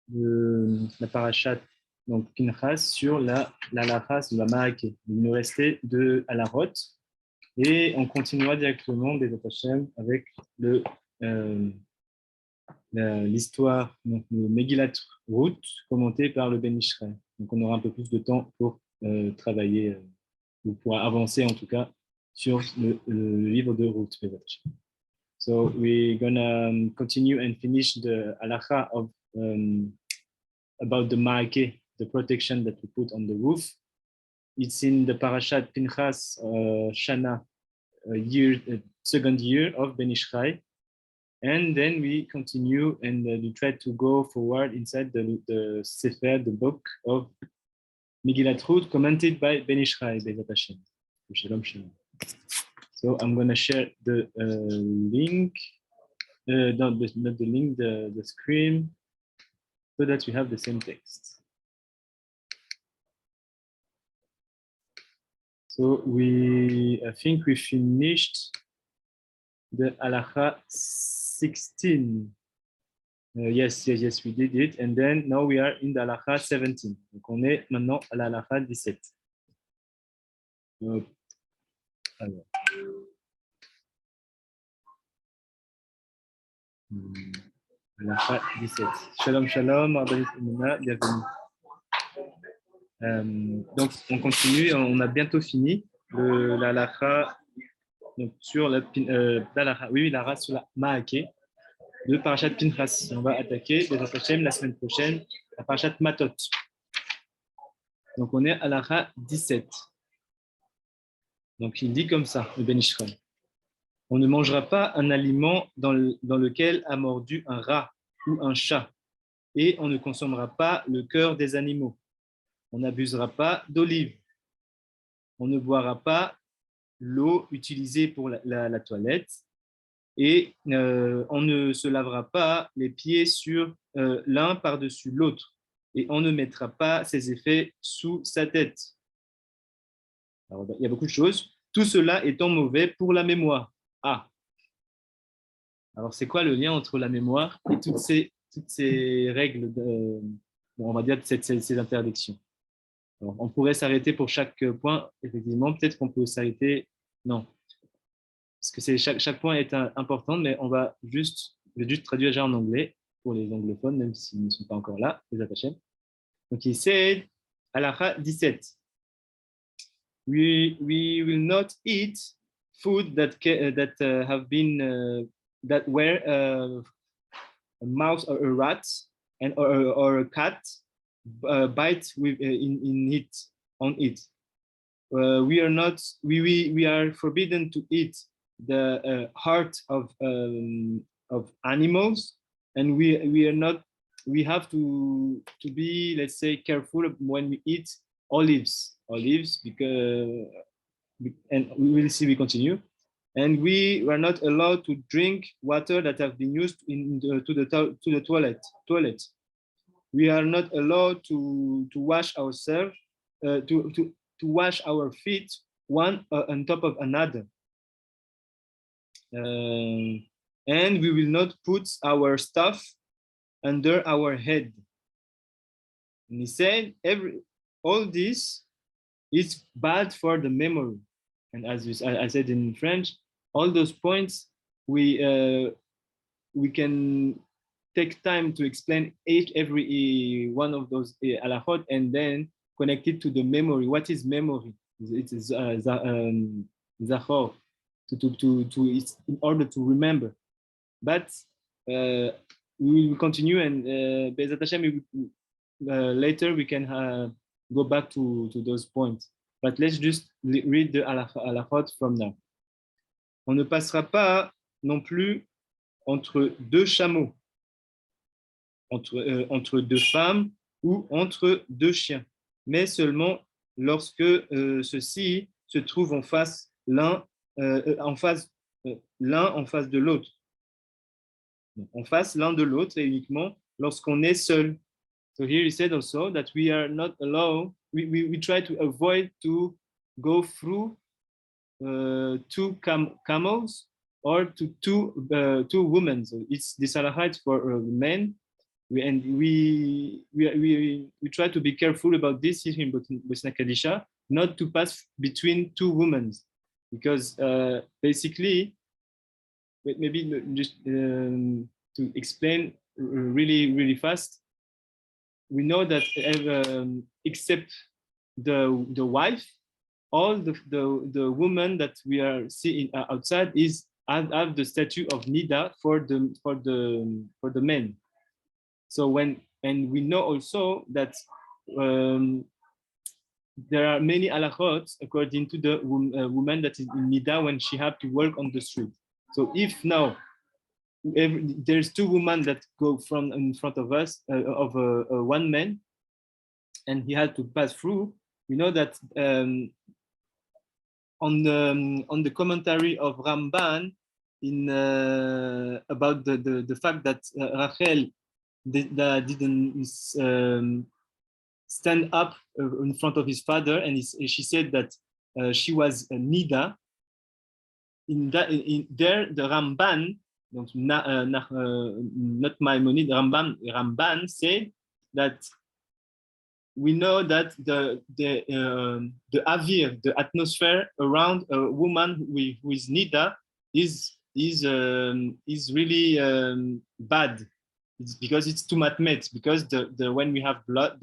de la parashat, donc Pinchas, sur la halakha, la Ma'akeh. Il nous restait deux halachot et on continuera directement des Hashem avec l'histoire, donc le Megillat Ruth, commenté par le Ben Ishraï. Donc on aura un peu plus de temps pour travailler, ou pour avancer en tout cas sur le livre de Ruth. So we're gonna continue and finish the halacha of about the ma'akeh, the protection that we put on the roof. It's in the parashat Pinchas Shana, second year of Ben Ishchai. And then we continue and we try to go forward inside the Sefer, the book of Megillat Ruth, commented by Ben Ishchai, Be'ezrat Hashem. Shalom, shalom. So I'm going to share the link, not the link, the screen, so that we have the same text. So I think we finished the halacha 16. Yes, we did it. And then now we are in the halacha 17. Donc on est maintenant à la halacha 17. Alors. Halacha 17. Shalom, shalom, bienvenue. Donc on continue, on a bientôt fini la halacha sur la halacha sur la Ma'akeh de Parashat Pinchas. On va attaquer la semaine prochaine la Parashat Matot. Donc on est à halacha 17. Donc il dit comme ça, le Ben Ishraï. On ne mangera pas un aliment dans lequel a mordu un rat ou un chat, et on ne consommera pas le cœur des animaux. On n'abusera pas d'olive. On ne boira pas l'eau utilisée pour la toilette, et on ne se lavera pas les pieds sur l'un par-dessus l'autre, et on ne mettra pas ses effets sous sa tête. Alors, il y a beaucoup de choses. Tout cela étant mauvais pour la mémoire. Ah. Alors, c'est quoi le lien entre la mémoire et toutes ces règles, on va dire ces interdictions? Alors, on pourrait s'arrêter pour chaque point, effectivement. Peut-être qu'on peut s'arrêter. Non. Parce que chaque point est important, mais je vais juste traduire déjà en anglais pour les anglophones, même s'ils ne sont pas encore là, les attachés. Donc, il said, halacha 17. We will not eat food that have been that were a mouse or a rat or a cat bite on it. We are forbidden to eat the heart of animals, and we have to be, let's say, careful when we eat olives because, and we will see, we continue, and we were not allowed to drink water that have been used to the toilet. We are not allowed to wash ourselves, to wash our feet one on top of another, and we will not put our stuff under our head. And he said, all this is bad for the memory. And as I said in French, all those points we can take time to explain every one of those halachot and then connect it to the memory. What is memory? It is zachor, it's in order to remember. But we will continue, and Be'ezrat Hashem, later we can go back to those points. But let's just read the halachot from now. On ne passera pas non plus entre deux chameaux, entre deux femmes ou entre deux chiens, mais seulement lorsque ceux-ci se trouvent en face l'un en face de l'autre. En face l'un de l'autre, et uniquement lorsqu'on est seul. So here he said also that we are not allowed, we try to avoid to go through two camels or to two women. So it's this halakha for men, We try to be careful about this here in Bosnia Kadisha, not to pass between two women, because basically, maybe just to explain really fast, we know that except the wife, all the women that we are seeing outside have the statue of Nida for the men. So and we know also that there are many halachot according to the woman that is in Nida when she have to work on the street. So if now there's two women that go from in front of us of one man, and he had to pass through, we know that on the commentary of Ramban in about the fact that Rachel didn't stand up in front of his father, and she said that she was Nida. In there, the Ramban, not Maimonides, Ramban said that we know that the avir, the atmosphere around a woman who is Nida is really bad. It's because it's too matmet. Because when we have blood,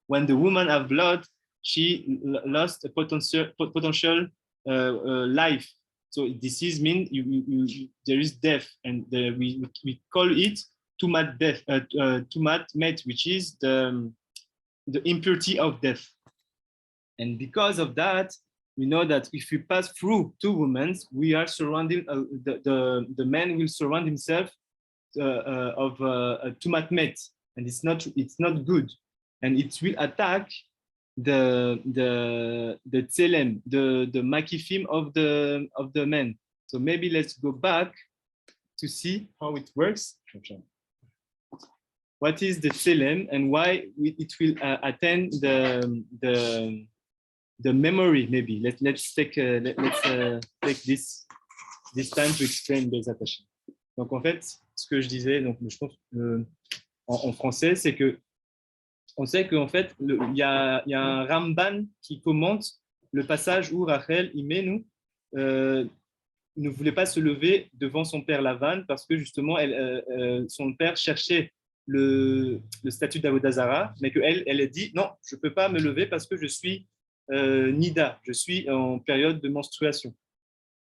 when the woman have blood, she lost a potential life. So disease means there is death, and we call it tumat death, tumat met, which is the impurity of death. And because of that, we know that if we pass through two women, we are surrounding the man will surround himself of tumat met, and it's not good, and it will attack the tselem, the makifim of the man. So maybe let's go back to see how it works. What is the tselem and why it will attain the memory? Maybe let's take this time to explain les attachés. Donc en fait, ce que je disais, donc je pense en français, c'est que on sait qu'en fait, il y a un Ramban qui commente le passage où Rachel Imenu ne voulait pas se lever devant son père Lavan parce que justement, son père cherchait le statut d'Avodah Zarah, mais qu'elle a dit non, je ne peux pas me lever parce que je suis Nida, je suis en période de menstruation.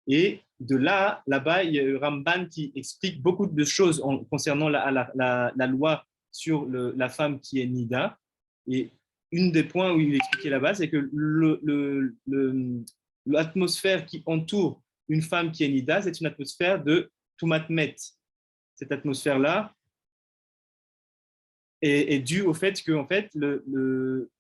Et de là-bas, il y a eu Ramban qui explique beaucoup de choses concernant la loi sur la femme qui est Nida. Et une des points où il expliquait là-bas, c'est que l'atmosphère qui entoure une femme qui est Nida, c'est une atmosphère de Tumat Met. Cette atmosphère-là est due au fait que en fait,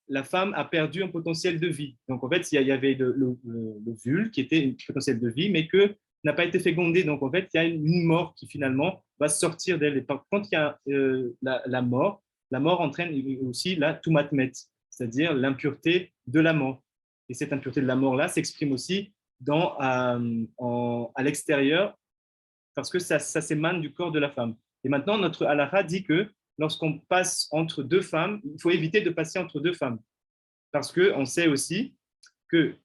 la femme a perdu un potentiel de vie. Donc en fait, il y avait l'ovule qui était un potentiel de vie, mais que n'a pas été fécondé. Donc en fait, il y a une mort qui finalement va sortir d'elle. Et quand il y a la mort entraîne aussi la tumat met, c'est-à-dire l'impureté de la mort. Et cette impureté de la mort-là s'exprime aussi à l'extérieur, parce que ça s'émane du corps de la femme. Et maintenant, notre halakha dit que lorsqu'on passe entre deux femmes, il faut éviter de passer entre deux femmes. Parce qu'on sait aussi que,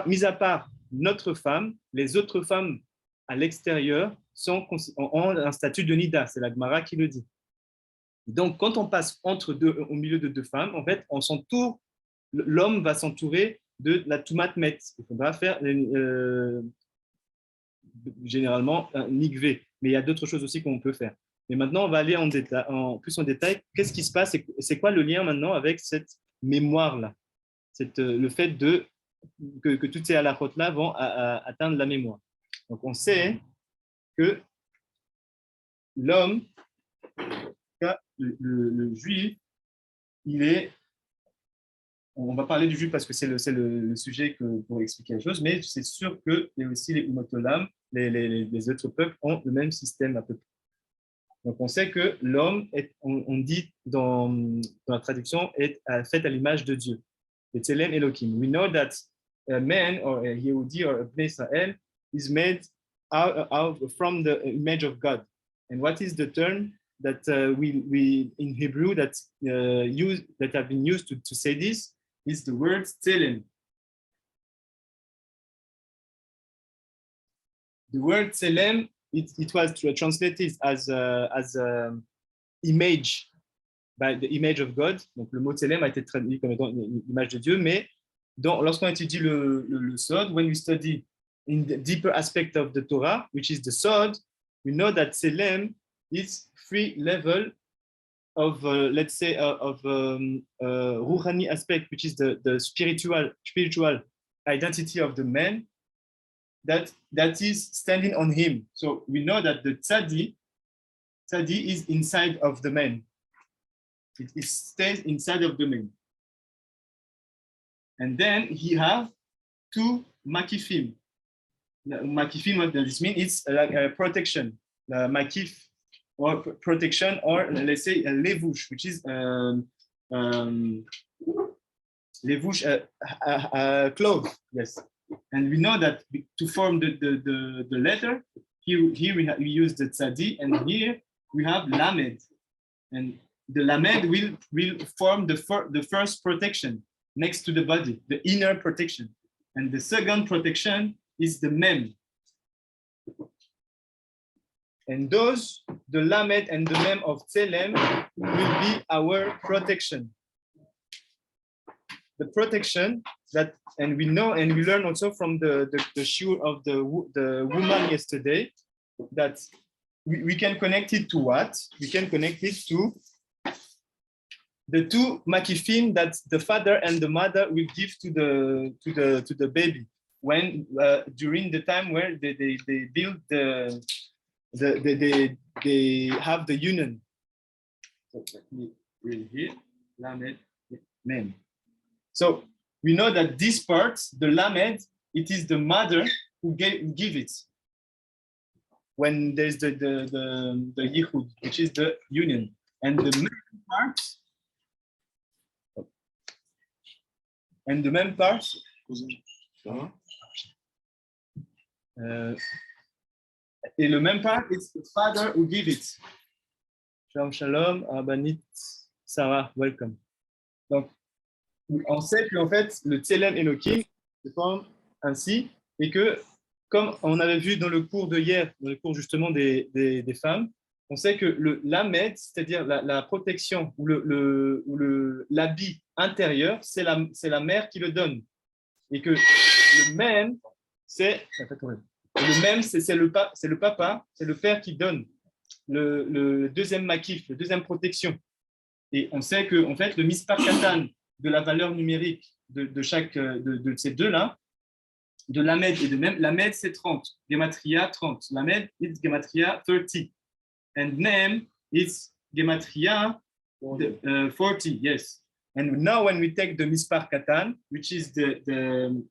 mis à part notre femme, les autres femmes à l'extérieur ont un statut de nida. C'est la Gemara qui le dit. Donc, quand on passe au milieu de deux femmes, en fait, l'homme va s'entourer de la tumat met. Il faudra faire généralement un nikvé. Mais il y a d'autres choses aussi qu'on peut faire. Mais maintenant, on va aller plus en détail. Qu'est-ce qui se passe? C'est quoi le lien maintenant avec cette mémoire-là? Le fait que toutes ces halachot-là vont atteindre la mémoire. Donc, on sait que l'homme, le juif, on va parler du juif parce que c'est le sujet pour expliquer la chose, mais c'est sûr qu'il y a aussi les umotolam, les autres peuples ont le même système à peu près. Donc, on sait que l'homme, on dit dans la traduction, est fait à l'image de Dieu. B'Tselem Elohim. We know that a man or a Yehudi or a Bnei Israel is made out from the image of God. And what is the term that we in Hebrew that have been used to say this is the word tselem. The word tselem, it was translated as image, by the image of God. Donc le mot tselem a été traduit comme étant l'image de Dieu, mais lorsqu'on étudie le Sod, when we study in the deeper aspect of the Torah, which is the Sod, we know that tselem is 3 level of let's say of ruhani aspect, which is the spiritual identity of the man that is standing on him. So we know that the tzadi is inside of the man. It stays inside of the man. And then he have 2 makifim. Makifim, what does this mean? It's like a protection. Makif, or protection, or let's say a levush, which is levush, cloth. Yes. And we know that to form the letter, here we use the tzadi, and here we have lamed, and the lamed will form the first protection next to the body, the inner protection, and the second protection is the mem. And those, the lamed and the mem of tselem, will be our protection. The protection that, and we know, and we learn also from the shiur of the woman yesterday, that we can connect it to what? We can connect it to the 2 makifim that the father and the mother will give to the baby when during the time where they build they have the union. So let me read here, lamed mem. So we know that this part, the lamed, it is the mother who give it when there's the yichud, which is the union, and the main part, et le même part, it's the father who give it. Shalom, shalom, Abanit, Sarah, welcome. Donc, on sait qu'en fait, le tselem Elohim se forme ainsi, et que, comme on avait vu dans le cours de hier, dans le cours justement des femmes, on sait que le lamed, c'est-à-dire la protection ou l'habit intérieur, c'est la mère qui le donne. Et que le même, c'est le papa, c'est le père qui donne le deuxième makif, la deuxième protection. Et on sait que en fait, le mispar katan de la valeur numérique de chaque de ces deux-là, de lamed et de mem, lamed c'est 30, gematria 30, lamed is gematria 30, and mem is gematria 40, yes. And now when we take the mispar katan, which is in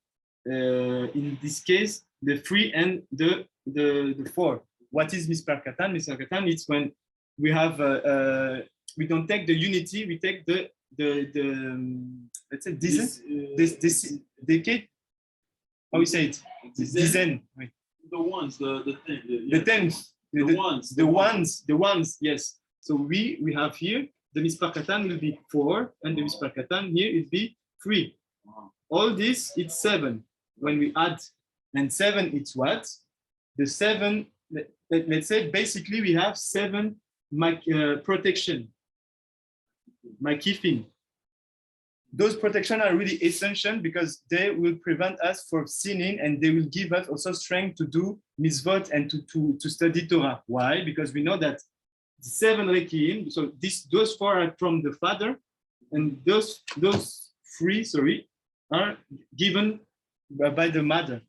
this case the 3 and the 4. What is mispar katan? Mispar katan, it's when we have we don't take the unity, we take the let's say this decade. How we say it? Dizaine. The ones, the tens, the ones. Yes. So we have here the mispar katan will be 4, and the mispar katan here will be 3. Wow. All this it's 7 when we add, and 7 it's what? The 7. Let's say basically we have 7 protection. Makifim. Those protections are really essential because they will prevent us from sinning, and they will give us also strength to do mitzvot and to study Torah. Why? Because we know that 7 rekiim, so those 4 are from the father, and those 3, are given by the mother.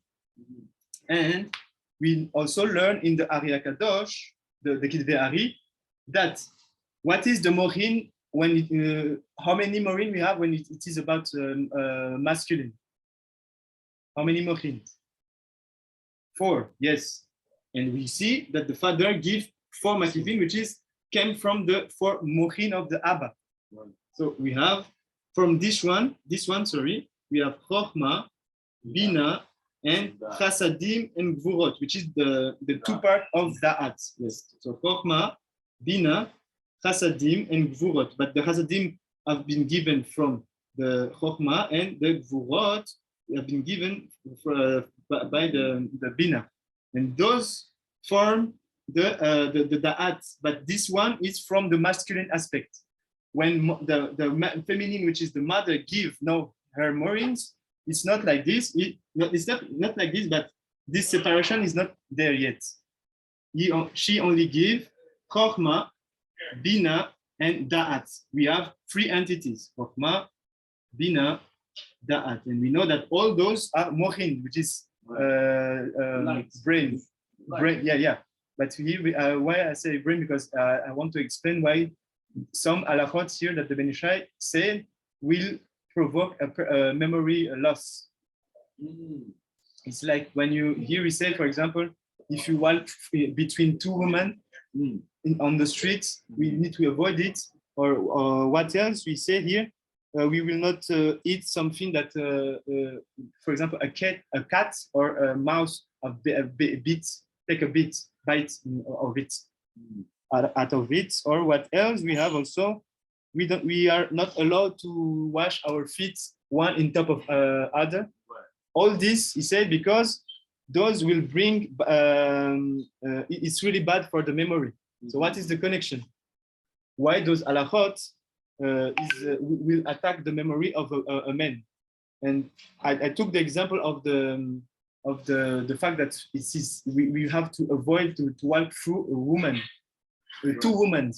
And we also learn in the Ari Kadosh, the Kitvei Ari, that what is the morin when how many morin we have when it is about masculine? How many morin? 4, yes. And we see that the father gives 4 makifim, which came from the 4 morin of the Abba. Right. So we have from this one, we have Chochma, Bina, and Chasadim and Gvurot, which is the 2 parts of Da'at. Yes. So Chochma, Bina, Chasadim and Gvurot. But the Chasadim have been given from the Chokhmah, and the Gvurot have been given by the Bina. And those form the Da'at. But this one is from the masculine aspect. When the feminine, which is the mother, give now her morings, it's not like this. It's not like this, but this separation is not there yet. She only give Chokhmah, Bina, and Da'at. We have three entities: Chokhmah, Bina, Da'at. And we know that all those are Mochin, which is brain. Yeah. But here, why I say brain, because I want to explain why some halachot here that the Ben Ish Chai said will provoke a memory loss. It's like when you here we say, for example, if you walk between two women on the streets, we need to avoid it. Or what else we say here? We will not eat something that, for example, a cat or a mouse take a bite of it, out of it. Or what else we have also? We are not allowed to wash our feet one in top of other. All this, he said, because those will bring, it's really bad for the memory. So what is the connection? Why those halachot will attack the memory of a man? And I took the example of the fact that we have to avoid to walk through a woman, two women,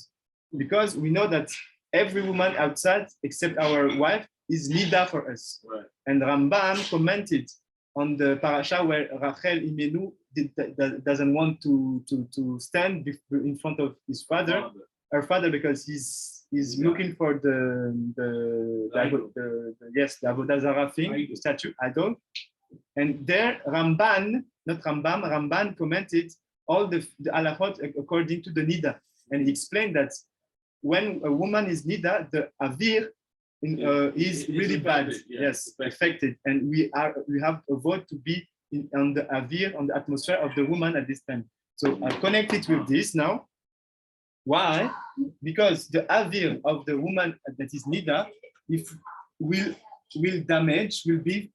because we know that every woman outside except our wife is nida for us. Right. And Rambam commented on the parasha where Rachel Imenu doesn't want to stand in front of her father, because he's looking for the Avodah Zarah thing, the statue idol. And there Ramban commented all the halachot according to the nida, and he explained that when a woman is nida, the avir is really bad. Yes, affected, and we have to avoid to be on the avir, on the atmosphere of the woman at this time. So I connect it with this now. Why? Because the avir of the woman that is nida, if will be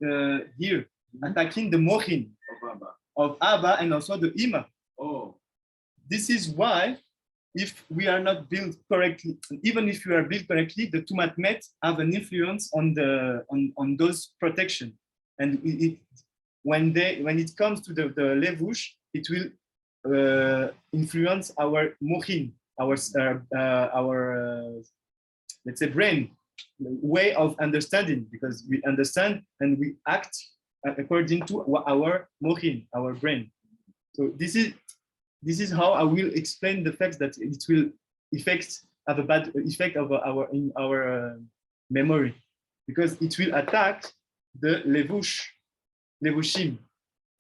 here attacking the mochin of Abba and also the Ima. Oh, this is why, if we are not built correctly, even if we are built correctly, the Tumat Met have an influence on those protection. And when it comes to the levush, it will influence our mochin, our let's say brain way of understanding, because we understand and we act according to our mochin, our brain. So this is how I will explain the fact that it will have a bad effect of our memory, because it will attack the levushim.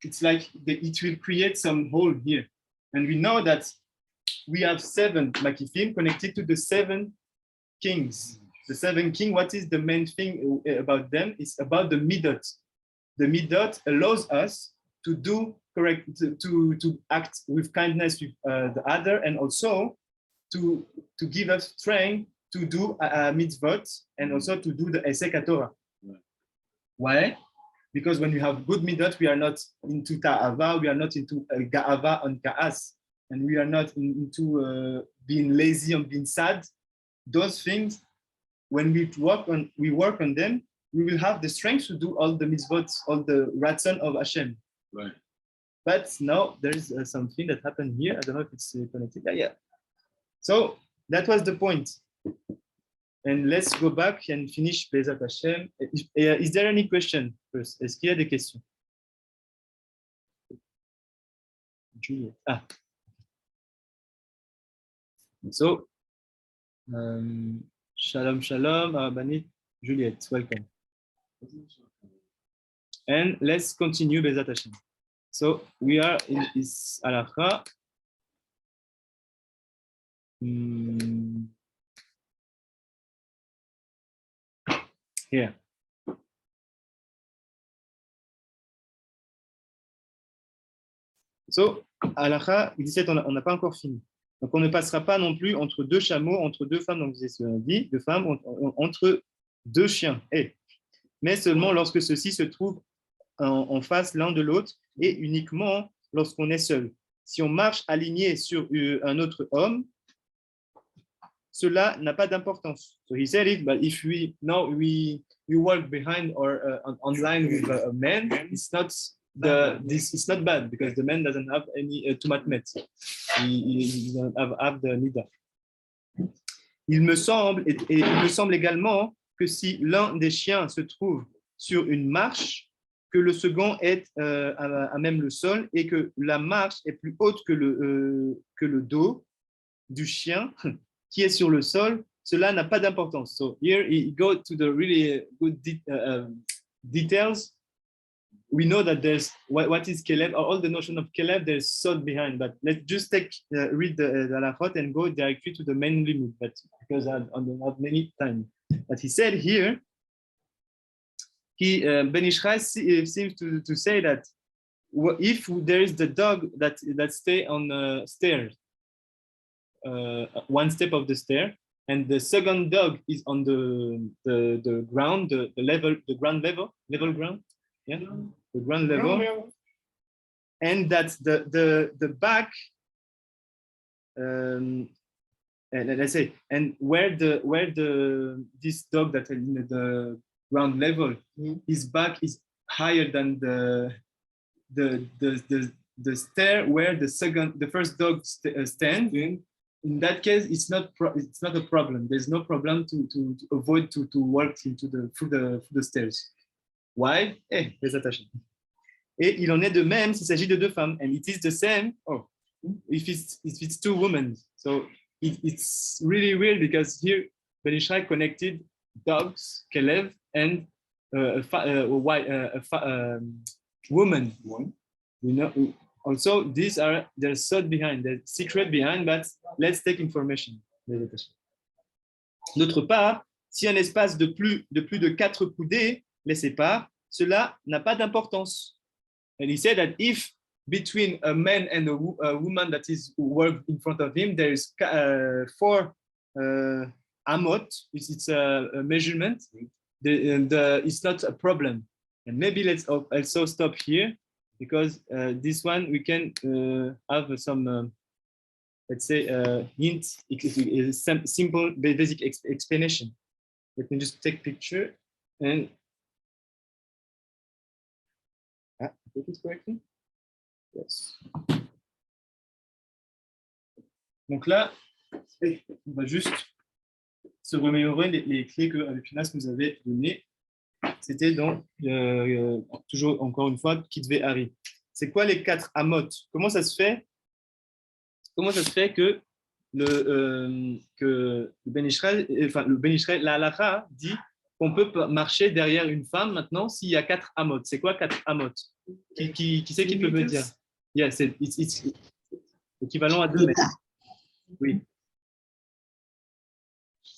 It's like it will create some hole here, and we know that we have 7 makifim connected to the 7 kings. The 7 kings. What is the main thing about them? It's about the midot. The midot allows us to do correct, to act with kindness with the other, and also to give us strength to do mitzvot, and also to do the Esek HaTorah. Why? Because when we have good midot, we are not into ta'ava, we are not into ga'ava and ka'as, and we are not into being lazy and being sad. Those things, when we work on them, we will have the strength to do all the mitzvot, all the ratzon of Hashem. Right. But now there is something that happened here. I don't know if it's connected. Yeah. So that was the point. And let's go back and finish Bezat Hashem. Is there any question first? Est-ce qu'il y a des questions? Juliette. So, shalom, Banit, Juliette, welcome. And let's continue Bezat Hashem. So we are in this halakha. Here. So halakha 17, on n'a pas encore fini. Donc, on ne passera pas non plus entre deux chameaux, entre deux femmes, donc c'est ce qu'on dit, deux femmes, entre deux chiens. Mais seulement lorsque ceux-ci se trouvent en face l'un de l'autre et uniquement lorsqu'on est seul. Si on marche aligné sur un autre homme, cela n'a pas d'importance. So he said it, but if we walk behind or on line with a man, it's not bad because the man doesn't have any tumatmet. He doesn't have the nida. Il me semble également que si l'un des chiens se trouve sur une marche, que le second est à même le sol et que la marche est plus haute que le dos du chien qui est sur le sol, cela n'a pas d'importance. So here he goes to the really good details. We know that there's what is Caleb, all the notion of Caleb, there's sod behind, but let's just read the halachot and go directly to the main limit, but because I don't have many time. But he said here, Ben Ishchai seems to say that if there is the dog that stay on the stairs, one step of the stair, and the second dog is on the ground, the ground level ground, yeah, the ground level, and that the back, let's say, and where this dog that in the ground level, his back is higher than the stair where the first dog stands. In that case, it's not a problem. There's no problem to avoid to walk through the stairs. Why? Les attaches. Et il en est de même s'il s'agit de deux femmes. And it is the same. If it's two women. So it's really weird because here Ben Ishchai connected dogs, Kelev, and a woman. You know. Also, there's sod behind, there's secret behind, but let's take information. D'autre part, si un espace de plus de 4 coudées les sépare, cela n'a pas d'importance. And he said that if between a man and a woman that is worked in front of him, there is 4 amot, it's a measurement, it's not a problem. And maybe let's also stop here, because this one we can have some, let's say, hint, simple, basic explanation. Let me just take picture and I think it's correctly. Yes. Donc là, on va juste se remémorer les clés que Avipinas nous avait données. C'était dans, toujours encore une fois, Kitvé Hari. C'est quoi les 4 amot? Comment ça se fait que le Ben Ishchai, la halakha dit qu'on peut marcher derrière une femme maintenant s'il y a 4 amot. C'est quoi 4 amot? Qui c'est qui peut me dire? Yeah, c'est équivalent à 2 mètres. Oui.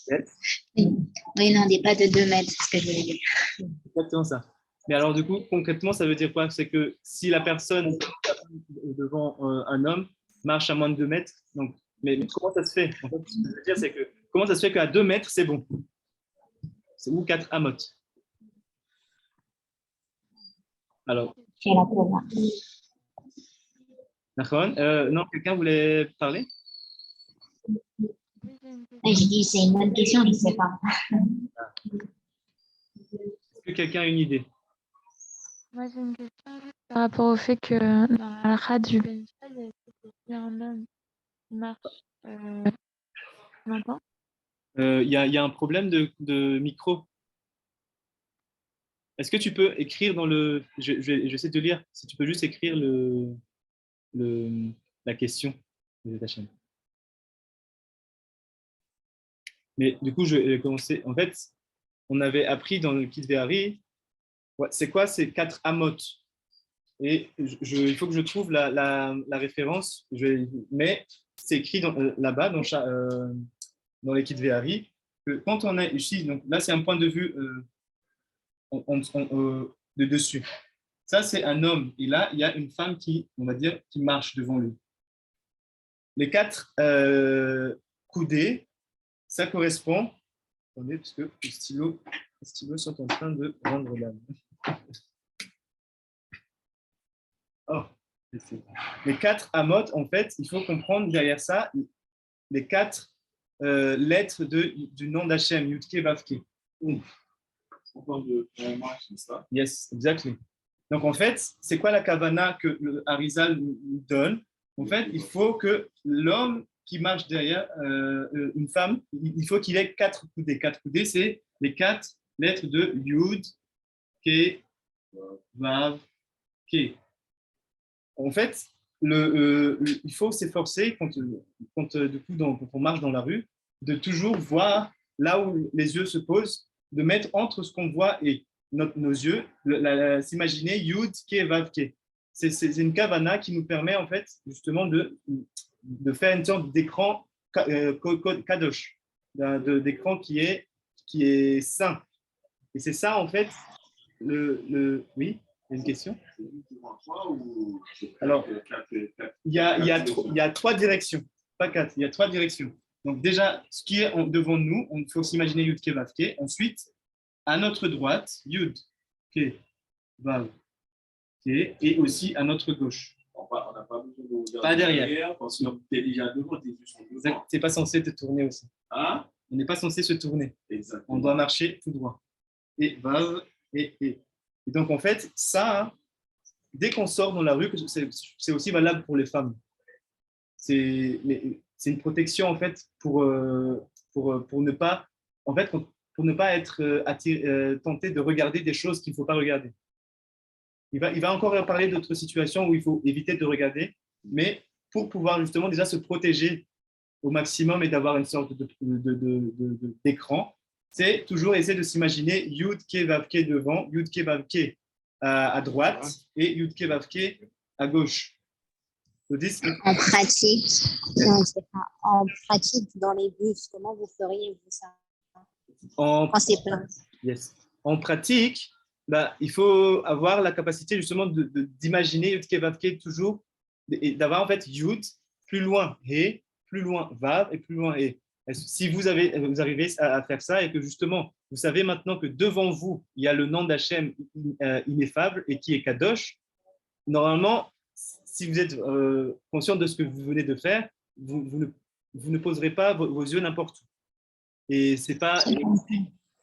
Yes. Oui, non, pas de 2 mètres, c'est ce que je voulais dire. Exactement ça. Mais alors, du coup, concrètement, ça veut dire quoi? C'est que si la personne devant un homme marche à moins de 2 mètres, donc, mais comment ça se fait? En fait, ce que je veux dire, c'est que comment ça se fait qu'à 2 mètres, c'est bon? C'est où 4 amot? Alors. Non, quelqu'un voulait parler? J'ai dit, c'est une bonne question, je ne sais pas. Est-ce que quelqu'un a une idée? Moi, j'ai une question juste par rapport au fait que dans la halakha du Ben Ishchai, il y a écrit que si un homme marche, tu m'entends? Il y a un problème de micro. Est-ce que tu peux écrire dans le... Je vais essayer de lire. Si tu peux juste écrire la question de ta chaîne. Mais du coup, je vais commencer. En fait, on avait appris dans le Kitvé Hari, c'est quoi ces 4 amot? Et il faut que je trouve la référence. Mais c'est écrit là-bas, dans les Kitvé Hari, que quand on est ici, donc là, c'est un point de vue de dessus. Ça, c'est un homme. Et là, il y a une femme qui, on va dire, qui marche devant lui. les 4 coudées, ça correspond. Attendez, parce que les stylos sont en train de rendre l'âme. Oh, les 4 amot, en fait, il faut comprendre derrière ça les 4 lettres du nom d'Hachem, Yudke Vavke. Yes, exactly. Donc en fait, c'est quoi la kavana que le Harizal nous donne? En fait, il faut que l'homme qui marche derrière une femme, il faut qu'il ait 4 coudées. 4 coudées, c'est les 4 lettres de Yud, Ke, Vav, Ke. En fait, il faut s'efforcer quand du coup, quand on marche dans la rue, de toujours voir là où les yeux se posent, de mettre entre ce qu'on voit et nos yeux, s'imaginer Yud, Ke, Vav, Ke. C'est une kavana qui nous permet en fait justement de faire une sorte d'écran kadosh, d'écran qui est sain. Et c'est ça en fait oui, il y a une question. Alors, il y a 3 directions, pas 4, il y a 3 directions. Donc déjà, ce qui est devant nous, il faut s'imaginer Yud, Ke, Vav, Ke. Ensuite, à notre droite, Yud, Ke, Vav, Ke, et aussi à notre gauche. On n'a pas besoin de regarder Pas derrière. parce que tu es déjà devant, tes yeux sont devant. Tu n'es pas censé te tourner aussi. Hein? On n'est pas censé se tourner. Exactement. On doit marcher tout droit. Et Vav, et donc en fait, ça, dès qu'on sort dans la rue, c'est aussi valable pour les femmes. C'est une protection en fait pour ne pas être tenté de regarder des choses qu'il ne faut pas regarder. Il va encore parler d'autres situations où il faut éviter de regarder, mais pour pouvoir justement déjà se protéger au maximum et d'avoir une sorte d'écran, c'est toujours essayer de s'imaginer Yud, Ke, Vav, Ke devant, Yud, Ke, Vav, Ke à droite et Yud, Ke, Vav, Ke à gauche. En pratique, non, c'est pas. En pratique, dans les bus, comment vous feriez vous ça? Quand c'est plein. Yes. En pratique, il faut avoir la capacité justement d'imaginer Yud, Ke, Vav, Ke toujours et d'avoir en fait Yud plus loin He, plus loin Vav et plus loin He. Si vous arrivez à faire ça et que justement, vous savez maintenant que devant vous, il y a le nom d'Hachem ineffable et qui est Kadosh, normalement, si vous êtes conscient de ce que vous venez de faire, vous ne poserez pas vos yeux n'importe où. Et c'est pas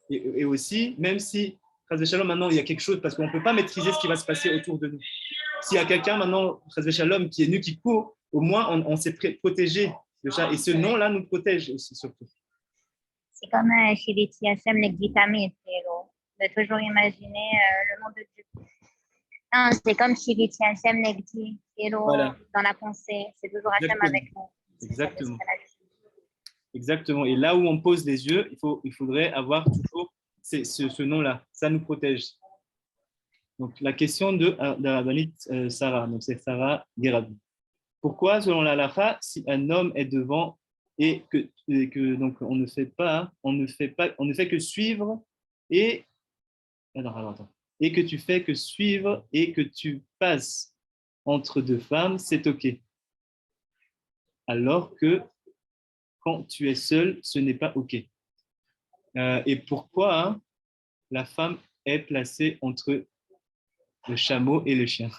et aussi, même si Chas Shalom, maintenant il y a quelque chose, parce qu'on ne peut pas maîtriser ce qui va se passer autour de nous. S'il y a quelqu'un maintenant, Chas Shalom, qui est nu, qui court, au moins on s'est protégé de ça. Et ce nom-là nous protège aussi surtout. C'est comme Shiriti Hashem Negditami, de toujours imaginer le nom de Dieu. Non, c'est comme Shiriti Hashem Negdi, Voilà. Dans la pensée. C'est toujours Hashem avec nous. Exactement. Exactement. Et là où on pose les yeux, il faudrait avoir toujours ce nom-là. Ça nous protège. Donc, la question de la Rabbanite Sarah, donc c'est Sarah Gerabi. Pourquoi, selon la halakha, si un homme est devant et que donc on ne fait que suivre et et que tu fais que suivre et que tu passes entre deux femmes, c'est OK. Alors que quand tu es seul, ce n'est pas OK. Et pourquoi la femme est placée entre le chameau et le chien?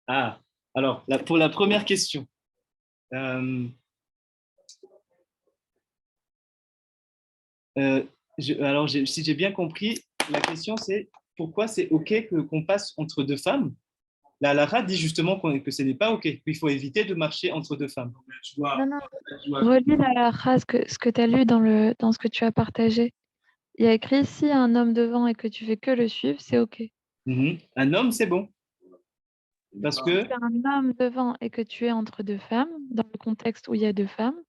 Alors, pour la première question, si j'ai bien compris, la question c'est pourquoi c'est OK qu'on passe entre deux femmes? La halakha dit justement que ce n'est pas OK, qu'il faut éviter de marcher entre deux femmes. Non, relis la phrase, ce que tu as lu dans ce que tu as partagé. Il y a écrit si un homme devant et que tu fais que le suivre, c'est OK. Un homme, c'est bon. Parce que si un homme devant et que tu es entre deux femmes, dans le contexte où il y a deux femmes,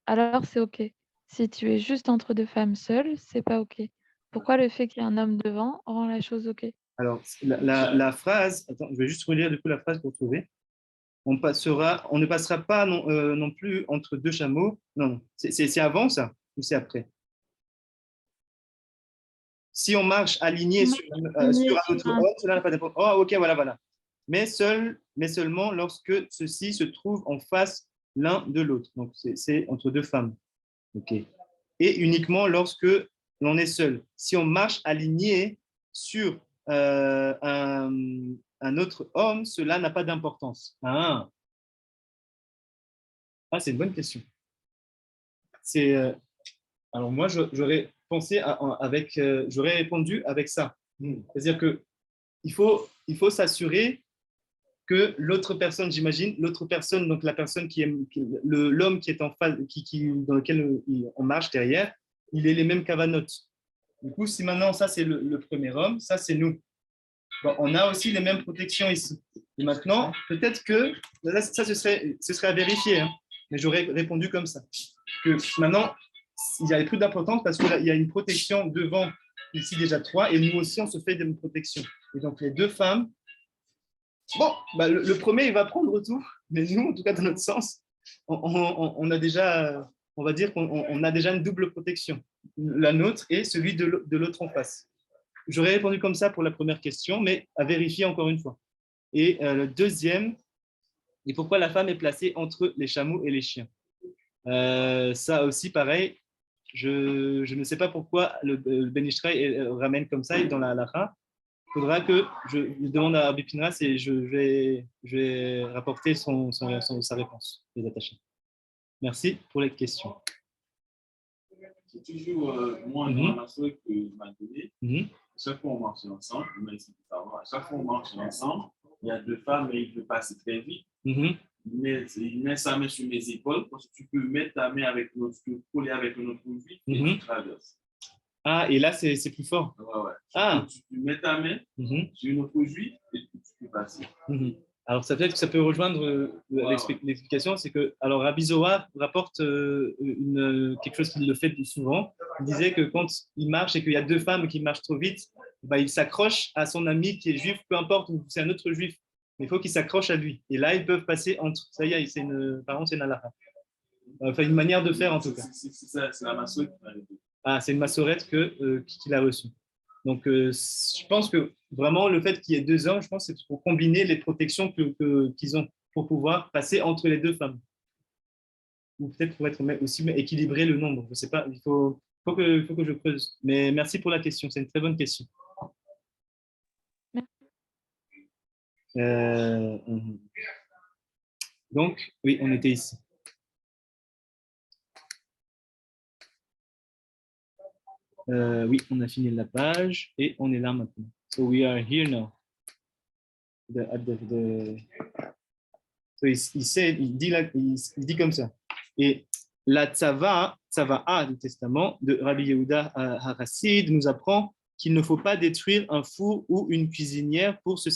alors c'est OK. Si tu es juste entre deux femmes seules, c'est pas OK. Pourquoi le fait qu'il y ait un homme devant rend la chose OK? Alors, la phrase, attends, je vais juste relire du coup la phrase pour trouver. On ne passera pas non plus entre deux chameaux. Non, c'est avant ça ou c'est après? Si on marche aligné sur un autre homme, cela n'a pas d'importance. Oh, OK, voilà. Mais seulement lorsque ceux-ci se trouvent en face l'un de l'autre. Donc, c'est entre deux femmes. OK. Et uniquement lorsque l'on est seul. Si on marche aligné sur un autre homme, cela n'a pas d'importance. C'est une bonne question. Alors moi, j'aurais pensé j'aurais répondu avec ça. C'est-à-dire que il faut s'assurer que l'autre personne, j'imagine, l'autre personne, donc la personne l'homme qui est en face, dans lequel on marche derrière, il ait les mêmes cavanotes. Du coup, si maintenant ça c'est le premier homme, ça c'est nous. Bon, on a aussi les mêmes protections ici. Et maintenant, peut-être que ça ce serait à vérifier, hein, mais j'aurais répondu comme ça. Que maintenant, il n'y a plus d'importance parce qu'il y a une protection devant ici déjà 3 et nous aussi on se fait une protection. Et donc les deux femmes. Bon, le premier, il va prendre tout, mais nous, en tout cas, dans notre sens, on a déjà, on va dire qu'on a déjà une double protection, la nôtre et celui de l'autre en face. J'aurais répondu comme ça pour la première question, mais à vérifier encore une fois. Et le deuxième, et pourquoi la femme est placée entre les chameaux et les chiens. Ça aussi, pareil, je ne sais pas pourquoi le Ben Ishraï ramène comme ça dans la halakha. Il faudra que je demande à Rabbi Pinras et je vais rapporter sa réponse, les attachés. Merci pour les questions. C'est toujours moi, dans la soirée que je m'a donné. Chaque fois on marche ensemble, à chaque fois on marche ensemble, il y a deux femmes et il peut passer très vite. Il met sa main sur mes épaules parce que tu peux mettre ta main avec coller avec notre produit et tu traverses. Et là, c'est plus fort. Ouais. Tu mets ta main sur une autre juif et tu peux passer. Alors, peut-être que ça peut rejoindre l'explication, c'est que, alors, Rabbi Zohar rapporte quelque chose qu'il le fait souvent. Il disait que quand il marche et qu'il y a deux femmes qui marchent trop vite, il s'accroche à son ami qui est juif, peu importe, ou c'est un autre juif, mais il faut qu'il s'accroche à lui. Et là, ils peuvent passer entre. Ça y est, c'est une halakha. Enfin, une manière de faire, en tout cas. C'est la massorette qui m'a dit. C'est une massorette qu'il a reçue. Donc, je pense que vraiment, le fait qu'il y ait deux hommes, je pense que c'est pour combiner les protections qu'ils ont pour pouvoir passer entre les deux femmes. Ou peut-être pour être aussi équilibrer le nombre. Je ne sais pas, il faut que je creuse. Mais merci pour la question, c'est une très bonne question. Donc, oui, on était ici. Oui, on a fini la page et on est là maintenant. So we are here now. So il dit comme ça. Et la Tzava'a du Testament de Rabbi Yehuda HaRassid nous apprend qu'il ne faut pas détruire un four ou une cuisinière pour se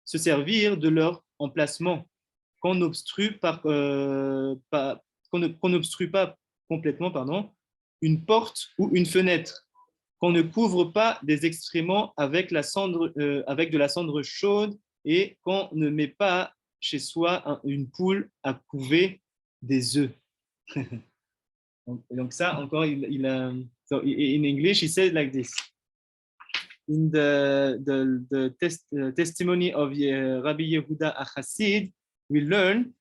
servir de leur emplacement, qu'on n'obstrue pas complètement, une porte ou une fenêtre, qu'on ne couvre pas des excréments avec de la cendre chaude et qu'on ne met pas chez soi une poule à couver des œufs. Donc ça, encore, so in English, he said like this. In the testimony of Rabbi Yehuda HaChassid, we learn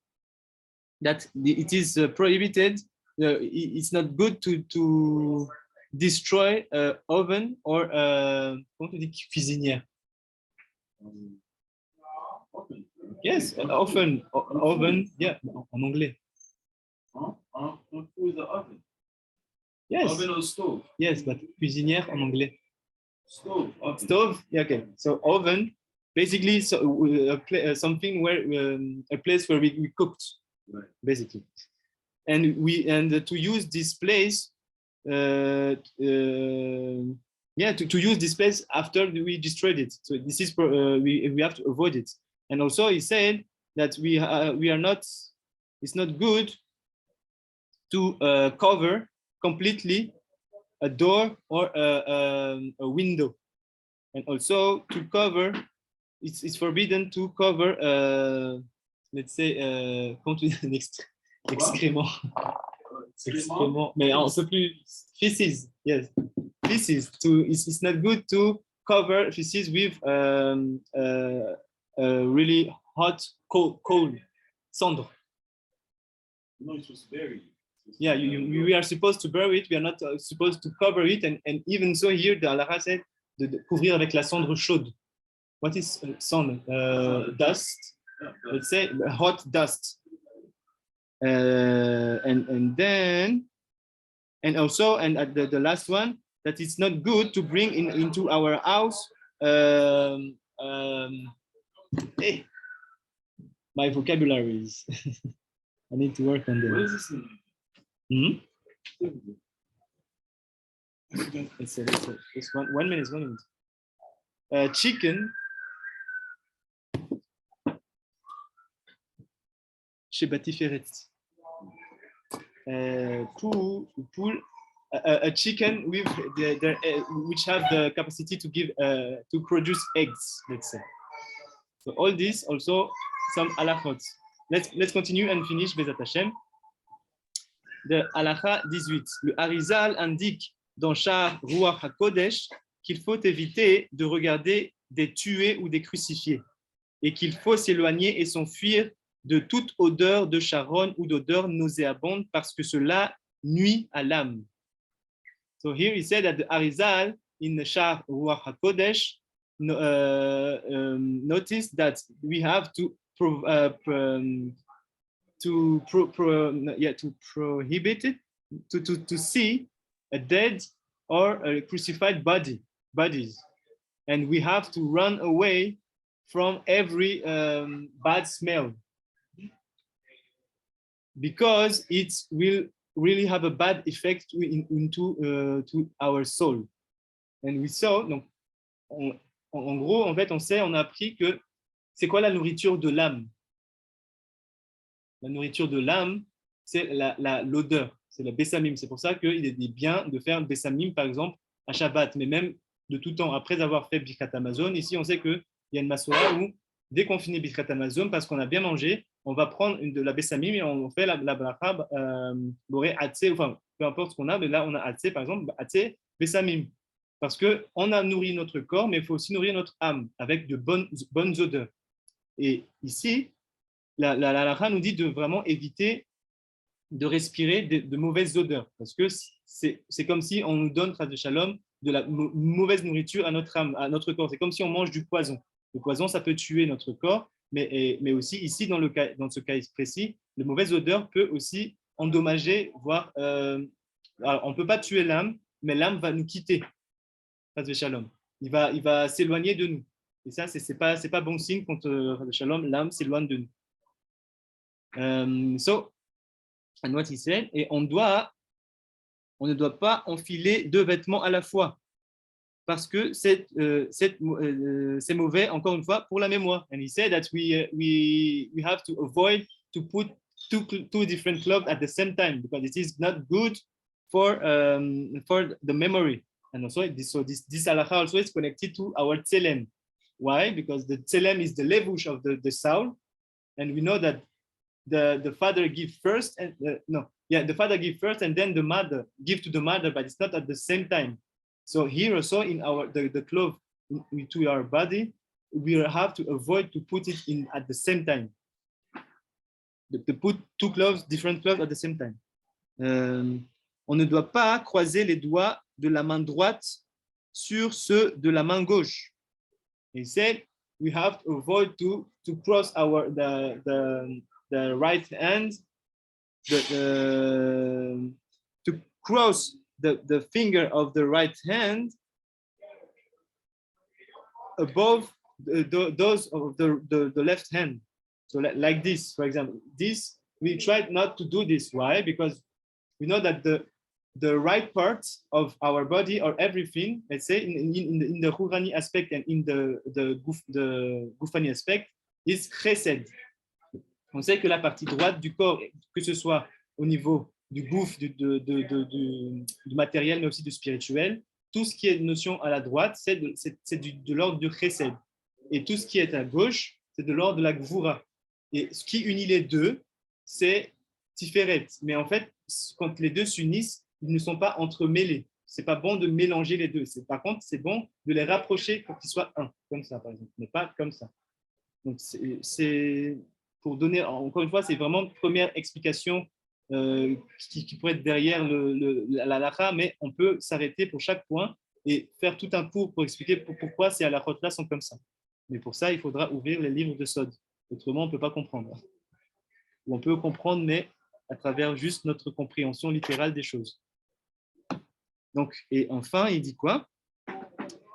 that it is prohibited. It's not good to destroy oven or comment on dit cuisinière? Yes, oven, yeah, en anglais. Yes. Oven or stove? Yes, but cuisinière en anglais. Stove. Okay. Stove, yeah, okay. So oven, basically, something where a place where we cooked, right. Basically. And to use this place, to use this place after we destroyed it. So this is we have to avoid it. And also, he said that we are not. It's not good to cover completely a door or a window, and also to cover. It's forbidden to cover. Let's say, excrément. Excrément. Mais un peu plus feces. Yes, feces. It's not good to cover feces with really hot coal, cendre. No, it's supposed to bury it. Yeah, we are supposed to bury it. We are not supposed to cover it. And even so here, the halakha said de couvrir avec la cendre chaude. What is sand? Dust. Let's say hot dust. And then, and also, and at the last one, that it's not good to bring into our house. Hey, my vocabularies. I need to work on them. What is this in? Let's say, just 1 minute. Chicken. Chez Batiferet. Pool, a chicken with which have the capacity to give to produce eggs, let's say. So all this also some halachot. Let's continue and finish Bezat Hashem. De halakha 18. Le Harizal indique dans Shar Ruach HaKodesh qu'il faut éviter de regarder des tués ou des crucifiés et qu'il faut s'éloigner et s'enfuir de toute odeur de charogne ou d'odeur nauséabonde parce que cela nuit à l'âme. So here he said that the Harizal in the Shar Ruach HaKodesh noticed that we have to prohibit it, to see a dead or a crucified bodies, and we have to run away from every bad smell because it will really have a bad effect into to our soul. And we saw, donc, en gros, en fait, on a appris que c'est quoi la nourriture de l'âme? La nourriture de l'âme, c'est l'odeur, c'est le bessamim. C'est pour ça qu'il est bien de faire le bessamim, par exemple, à Shabbat, mais même de tout temps. Après avoir fait Birkat Hamazon, ici, on sait qu'il y a une masora où, dès qu'on finit Birkat Hamazon, parce qu'on a bien mangé, on va prendre de la bessamim et on fait la bracha boré atse, enfin, peu importe ce qu'on a, mais là, on a atse, par exemple, atse, bessamim. Parce qu'on a nourri notre corps, mais il faut aussi nourrir notre âme avec de bonnes odeurs. Et ici, la halakha nous dit de vraiment éviter de respirer de mauvaises odeurs, parce que c'est comme si on nous donne, de shalom, de la mauvaise nourriture à notre âme, à notre corps. C'est comme si on mange du poison. Le poison, ça peut tuer notre corps, mais aussi ici, dans ce cas précis, la mauvaise odeur peut aussi endommager, voire, alors, on ne peut pas tuer l'âme, mais l'âme va nous quitter. De shalom. Il va s'éloigner de nous. Et ça, c'est pas bon signe quand de shalom, l'âme s'éloigne de nous. So, and what he said, et on ne doit pas enfiler 2 vêtements à la fois, parce que c'est mauvais, encore une fois, pour la mémoire. And he said that we have to avoid to put two different clothes at the same time, because it is not good for the memory. And also, this halakha also is connected to our tselem. Why? Because the tselem is the levush of the soul, and we know that the father give first, and the father give first, and then the mother give to the mother, but it's not at the same time. So here also in the clothes to our body, we have to avoid to put it in at the same time. To put 2 clothes, different clothes at the same time. On ne doit pas croiser les doigts de la main droite sur ceux de la main gauche. He said we have to avoid to cross the right hand, to cross the finger of the right hand above those of the left hand. So like this, for example, this we try not to do this. Why? Because we know that the right part of our body or everything, let's say in the Hurani aspect and in the Gufani aspect, is chesed. On sait que la partie droite du corps, que ce soit au niveau du gouffre, du matériel, mais aussi du spirituel, tout ce qui est notion à la droite, c'est de l'ordre du chesed. Et tout ce qui est à gauche, c'est de l'ordre de la gvura. Et ce qui unit les deux, c'est tiferet. Mais en fait, quand les deux s'unissent, ils ne sont pas entremêlés. Ce n'est pas bon de mélanger les deux. Par contre, c'est bon de les rapprocher pour qu'ils soient un, comme ça, par exemple, mais pas comme ça. Donc, c'est pour donner, encore une fois, c'est vraiment une première explication qui pourrait être derrière la halakha, mais on peut s'arrêter pour chaque point et faire tout un cours pour expliquer pourquoi ces halakhot-là sont comme ça. Mais pour ça, il faudra ouvrir les livres de Sod. Autrement, on ne peut pas comprendre. Ou on peut comprendre, mais à travers juste notre compréhension littérale des choses. Donc, et enfin, il dit quoi?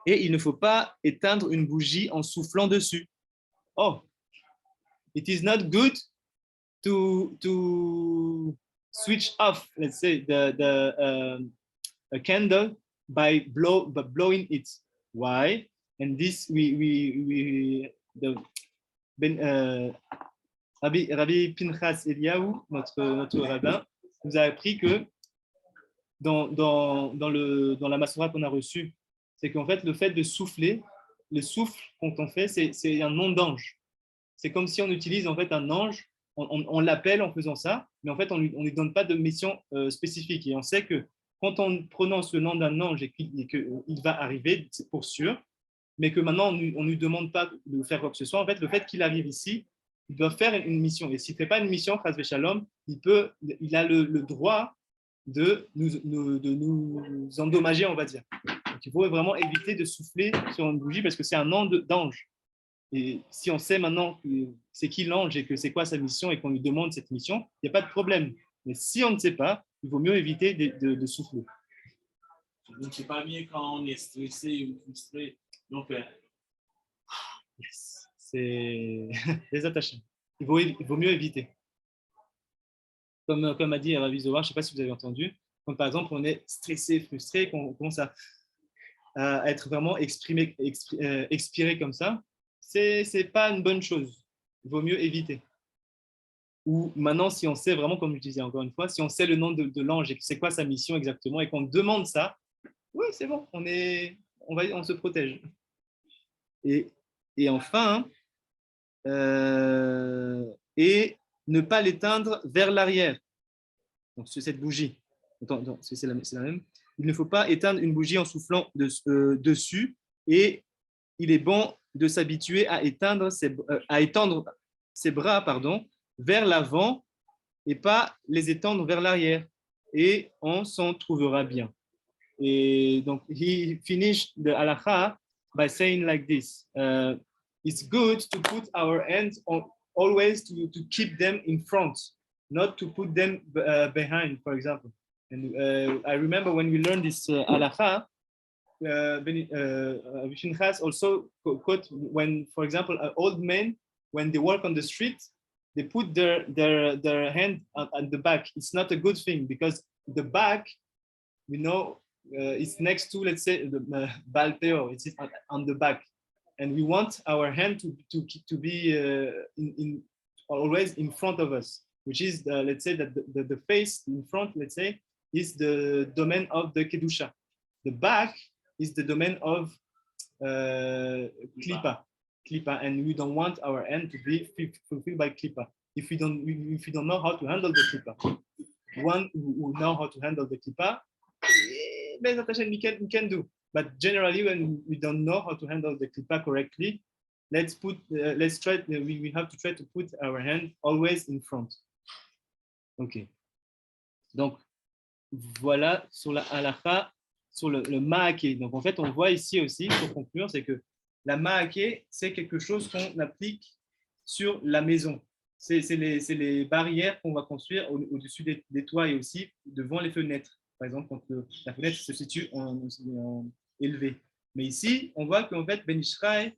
Et il ne faut pas éteindre une bougie en soufflant dessus. Oh, it is not good to switch off, let's say, a candle by blowing it. Why? And this Rabbi Pinchas Eliyahu, notre rabbin, nous a appris que dans la Masorah qu'on a reçue, c'est qu'en fait, le fait de souffler, le souffle quand on fait, c'est un nom d'ange. C'est comme si on utilise en fait un ange, on l'appelle en faisant ça, mais en fait, on lui donne pas de mission spécifique. Et on sait que quand on prononce le nom d'un ange et qu'il va arriver, c'est pour sûr, mais que maintenant, on ne lui demande pas de faire quoi que ce soit. En fait, le fait qu'il arrive ici, il doit faire une mission. Et s'il ne fait pas une mission, Chas v'Shalom, il a le droit de nous endommager, on va dire. Donc, il faut vraiment éviter de souffler sur une bougie parce que c'est un nom d'ange. Et si on sait maintenant c'est qui l'ange et que c'est quoi sa mission et qu'on lui demande cette mission, il n'y a pas de problème. Mais si on ne sait pas, il vaut mieux éviter de souffler. Donc, c'est pas bien quand on est stressé ou frustré. Donc, c'est les attachés. Il vaut mieux éviter. Comme a dit Ravi Zohar, je ne sais pas si vous avez entendu, quand par exemple on est stressé, frustré, qu'on commence à être vraiment expiré comme ça, c'est pas une bonne chose. Il vaut mieux éviter. Ou maintenant, si on sait vraiment, comme je disais encore une fois, si on sait le nom de l'ange et c'est quoi sa mission exactement et qu'on demande ça, oui, c'est bon, on se protège. Et enfin, et ne pas l'éteindre vers l'arrière. Donc, sur cette bougie. Attends, c'est la même. Il ne faut pas éteindre une bougie en soufflant dessus et il est bon de s'habituer à étendre ses bras vers l'avant et pas les étendre vers l'arrière. Et on s'en trouvera bien. Et donc, he finished the halakha by saying like this. It's good to put our hands always to keep them in front, not to put them behind, for example. And I remember when we learned this halakha, Pinchas also quote when, for example, old men, when they walk on the street, they put their hand at the back. It's not a good thing because the back, it's next to, let's say, the balpeo. It's on the back, and we want our hand to be always in front of us, which is let's say that the face in front, let's say, is the domain of the kedusha. The back is the domain of klipa, and we don't want our hand to be fulfilled by klipa. If we don't know how to handle the klipa, one who know how to handle the klipa, we can do. But generally, when we don't know how to handle the klipa correctly, we have to try to put our hand always in front. Ok. Donc voilà sur la halakha, sur le ma'aké. Donc en fait, on voit ici aussi, pour conclure, c'est que la ma'aké, c'est quelque chose qu'on applique sur la maison. C'est les barrières qu'on va construire au-dessus des toits et aussi devant les fenêtres. Par exemple, quand la fenêtre se situe en élevé. Mais ici, on voit qu'en fait, Ben Ishraï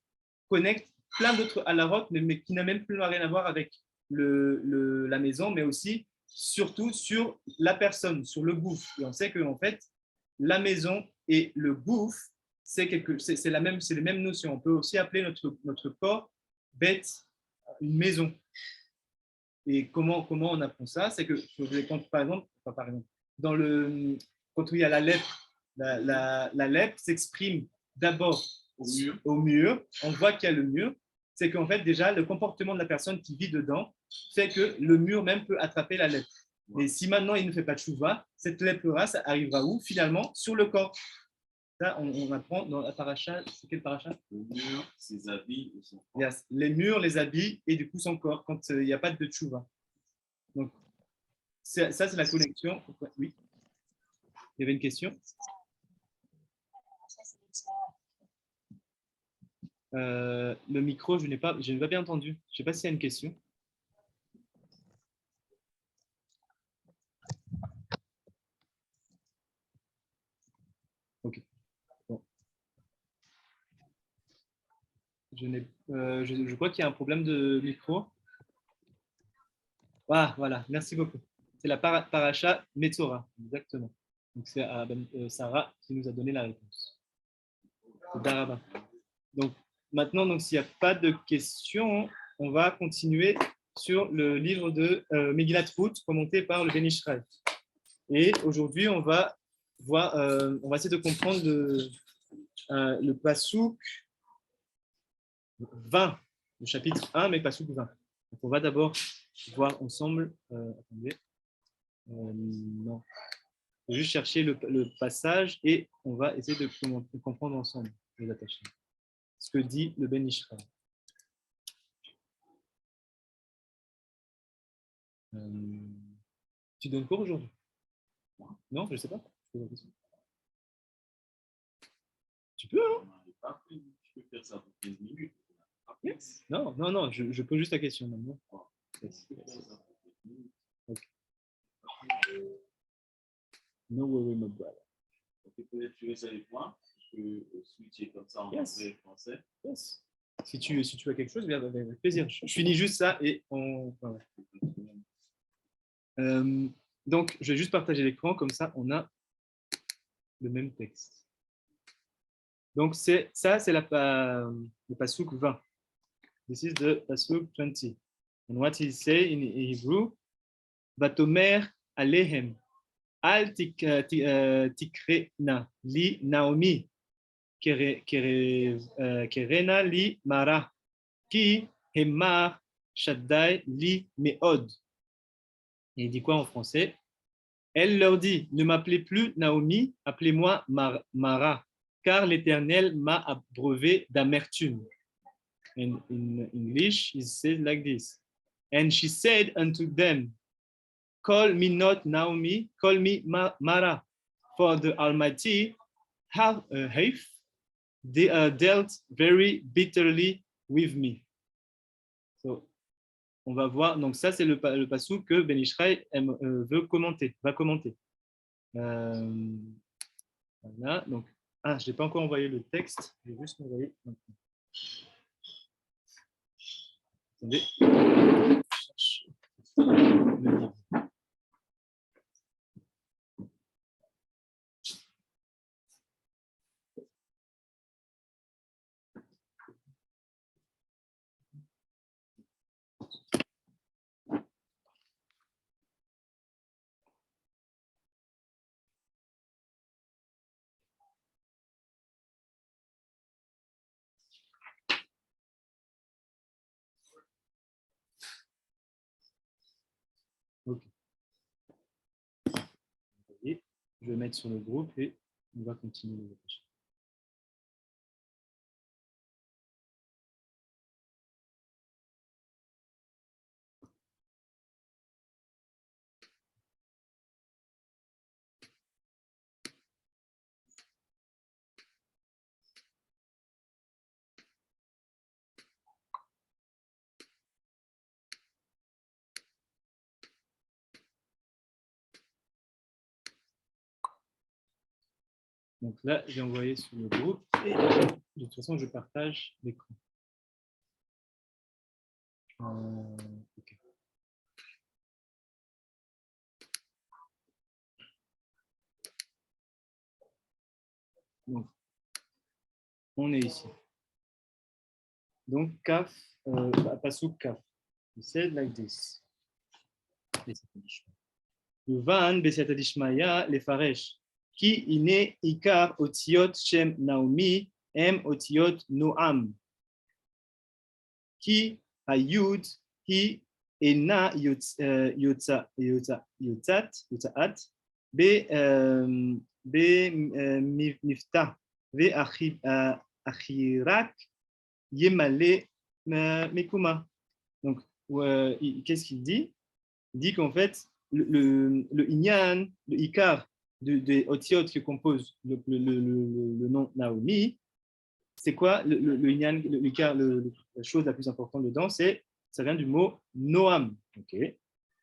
connecte plein d'autres halachot, mais qui n'a même plus rien à voir avec la maison, mais aussi surtout sur la personne, sur le gouffre. Et on sait que en fait, la maison et le gouffre, c'est les mêmes notions. On peut aussi appeler notre corps bête, une maison. Et comment on apprend ça? C'est que par exemple, quand il y a la lèpre, la lèpre s'exprime d'abord au mur. On voit qu'il y a le mur. C'est qu'en fait, déjà, le comportement de la personne qui vit dedans fait que le mur même peut attraper la lèpre. Et si maintenant il ne fait pas de chouva, cette lèpre-là, ça arrivera où? Finalement, sur le corps. Ça, on apprend dans la paracha. C'est quel paracha? Le mur, ses habits et son corps. Yes. Les murs, les habits et du coup son corps, quand il n'y a pas de chouva. Donc, ça, c'est la connexion. Oui. Il y avait une question. Le micro, je n'ai pas bien entendu. Je ne sais pas s'il y a une question. Ok. Bon. Je crois qu'il y a un problème de micro. Ah, voilà, merci beaucoup. C'est la paracha Metzora, exactement. Donc, c'est Sarah qui nous a donné la réponse. Daraba. Donc, maintenant, donc, s'il n'y a pas de questions, on va continuer sur le livre de Megillat Ruth, commenté par le Ben Ishraï. Et aujourd'hui, on va essayer de comprendre le pasouk 20, le chapitre 1, mais pasouk 20. Donc, on va d'abord voir ensemble. Attendez. Non. Je vais juste chercher le passage et on va essayer de comprendre ensemble les attachements. Ce que dit le Ben Ishraï. Tu donnes cours aujourd'hui? Non, je ne sais pas. Tu peux, hein? Je peux faire ça pour 15 minutes. Yes. Non, je pose juste la question maintenant. Yes. Okay. No worry, my brother. Peut-être tu veux ça avec moi? Je peux switcher comme ça en anglais et français. Yes. Si tu as quelque chose, avec plaisir. Je finis juste ça et on... Voilà. Donc, je vais juste partager l'écran, comme ça, on a le même texte. Donc, c'est le pasuk 20. This is the pasuk 20. And what he say in Hebrew, Vatomer alehem, al tikrena li Naomi, kerena li Mara, ki hemar shaddai li meod. Et il dit quoi en français? Elle leur dit, ne m'appelez plus Naomi, appelez-moi Mara, car l'Éternel m'a abreuvé d'amertume. And in English, it says like this. And she said unto them, call me not Naomi, call me Mara, for the Almighty hath dealt very bitterly with me. So, on va voir, donc ça c'est le passouk que Ben Ishraï va commenter. Voilà, donc, je n'ai pas encore envoyé le texte, je vais juste m'envoyer maintenant. Attendez. Ok. Et je vais mettre sur le groupe et on va continuer. Donc là, j'ai envoyé sur le groupe et de toute façon, je partage l'écran. Okay. Donc, on est ici. Donc, Kaf, Pasuk Kaf. He said like this. Yuvan Besiat Adishmaya Lefaresh. Ki ine ikar otiot shem Naomi em otiot Noam. Ki hayud hi ena yotzat be mifta ve achirak yemale mekuma. Donc, qu'est-ce qu'il dit? Il dit qu'en fait, le inyan, le ikar des otiot qui composent le nom Naomi, c'est quoi le inyan, le ikar, la chose la plus importante dedans, ça vient du mot noam. Okay.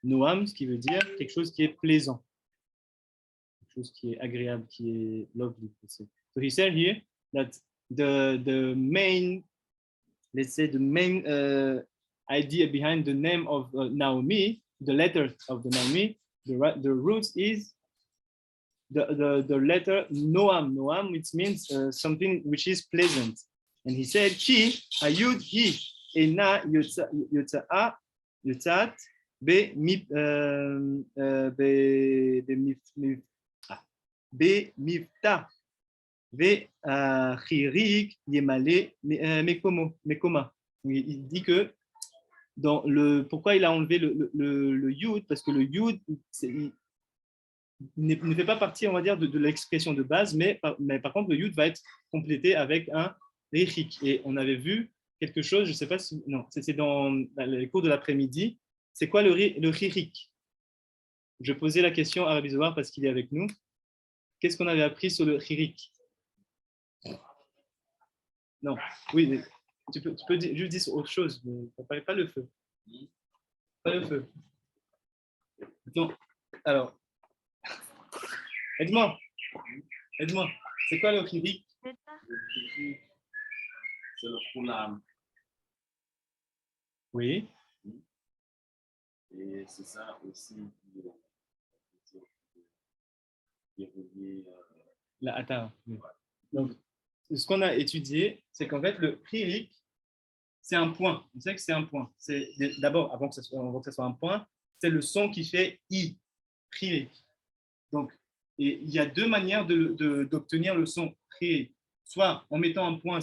Noam, ce qui veut dire quelque chose qui est plaisant, quelque chose qui est agréable, qui est lovely. So he said here that the main, let's say the main idea behind the name of Naomi, the letter of the Naomi, the root is the letter Noam. Noam, which means something which is pleasant. And he said, Ki, ayud, hi, ena, yotza'a, yotzat, be mifta, ve chirik, yemale, mekoma. Il dit que pourquoi il a enlevé le yud, parce que le yud ne fait pas partie, on va dire, de l'expression de base, mais par contre, le yud va être complété avec un ririk. Et on avait vu quelque chose, je ne sais pas si... Non, c'est dans les cours de l'après-midi. C'est quoi le ririk? Je posais la question à Rabbi Zohar parce qu'il est avec nous. Qu'est-ce qu'on avait appris sur le ririk? Non, oui, tu peux juste dire autre chose, mais pas le feu. Pas le feu. Donc, alors, aide-moi, c'est quoi le ririk? C'est le khulam. Oui. Et c'est ça aussi qui est relié. La atara. Oui. Donc, ce qu'on a étudié, c'est qu'en fait, le ririk, c'est un point. On sait que c'est un point. D'abord, avant que ce soit un point, c'est le son qui fait i, ririk. Donc, et il y a deux manières d'obtenir le son ririk. Soit en mettant un point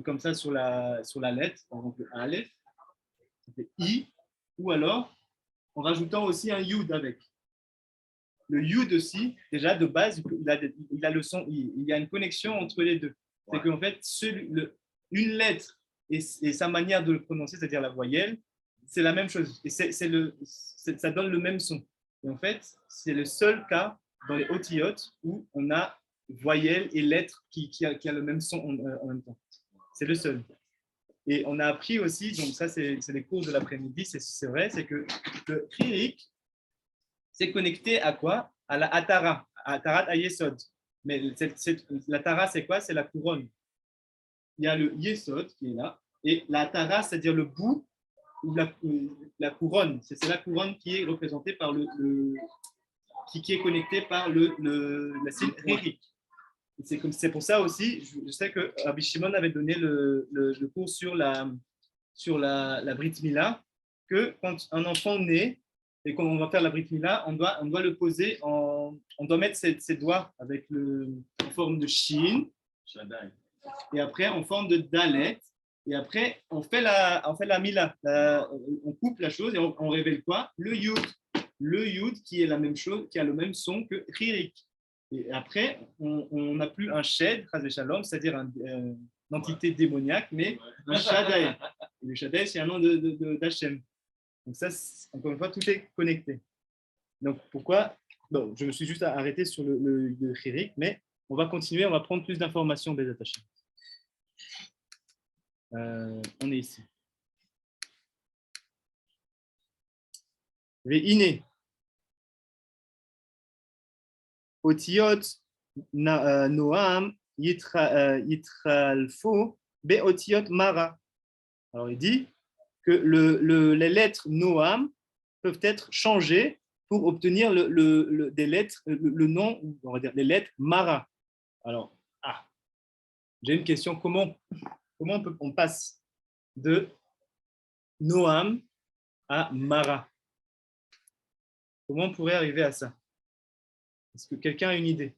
comme ça sur la lettre, par exemple un aleph, ça fait i, ou alors en rajoutant aussi un yud avec. Le yud aussi, déjà de base, il a le son i. Il y a une connexion entre les deux. C'est qu'en fait, une lettre et sa manière de le prononcer, c'est-à-dire la voyelle, c'est la même chose. Et ça donne le même son. Et en fait, c'est le seul cas dans les otiyot où on a voyelle et lettre qui a le même son en même temps. C'est le seul. Et on a appris aussi, donc ça c'est les cours de l'après-midi, c'est vrai, c'est que le ririk, c'est connecté à quoi? À la atara, atarat ayesod. Mais la tara, c'est quoi? C'est la couronne. Il y a le yesod qui est là, et la atara, c'est-à-dire le bout ou la couronne. C'est la couronne qui est représentée par qui est connectée par la signe ririk. C'est pour ça aussi, je sais que Rabbi Shimon avait donné le cours sur la Brit Mila, que quand un enfant naît et qu'on va faire la Brit Mila, on doit le poser, on doit mettre ses doigts en forme de Shin, et après en forme de Dalet, et après on fait la Mila, on coupe la chose et on révèle quoi? Le Yud qui est la même chose, qui a le même son que Ririk. Et après, on n'a plus un shed, c'est-à-dire une entité démoniaque, mais un Shaddai. Et le Shaddai, c'est un nom d'Hachem. Donc ça, encore une fois, tout est connecté. Donc pourquoi? Bon, je me suis juste arrêté sur le chirik, mais on va continuer, on va prendre plus d'informations, Bezat Hachem. On est ici. Ve'ine. Otiot Noam Yitralfo Be Otiot Mara. Alors il dit que les lettres Noam peuvent être changées pour obtenir des lettres, le nom, on va dire les lettres Mara. Alors, j'ai une question, comment on passe de Noam à Mara? Comment on pourrait arriver à ça? Est-ce que quelqu'un a une idée?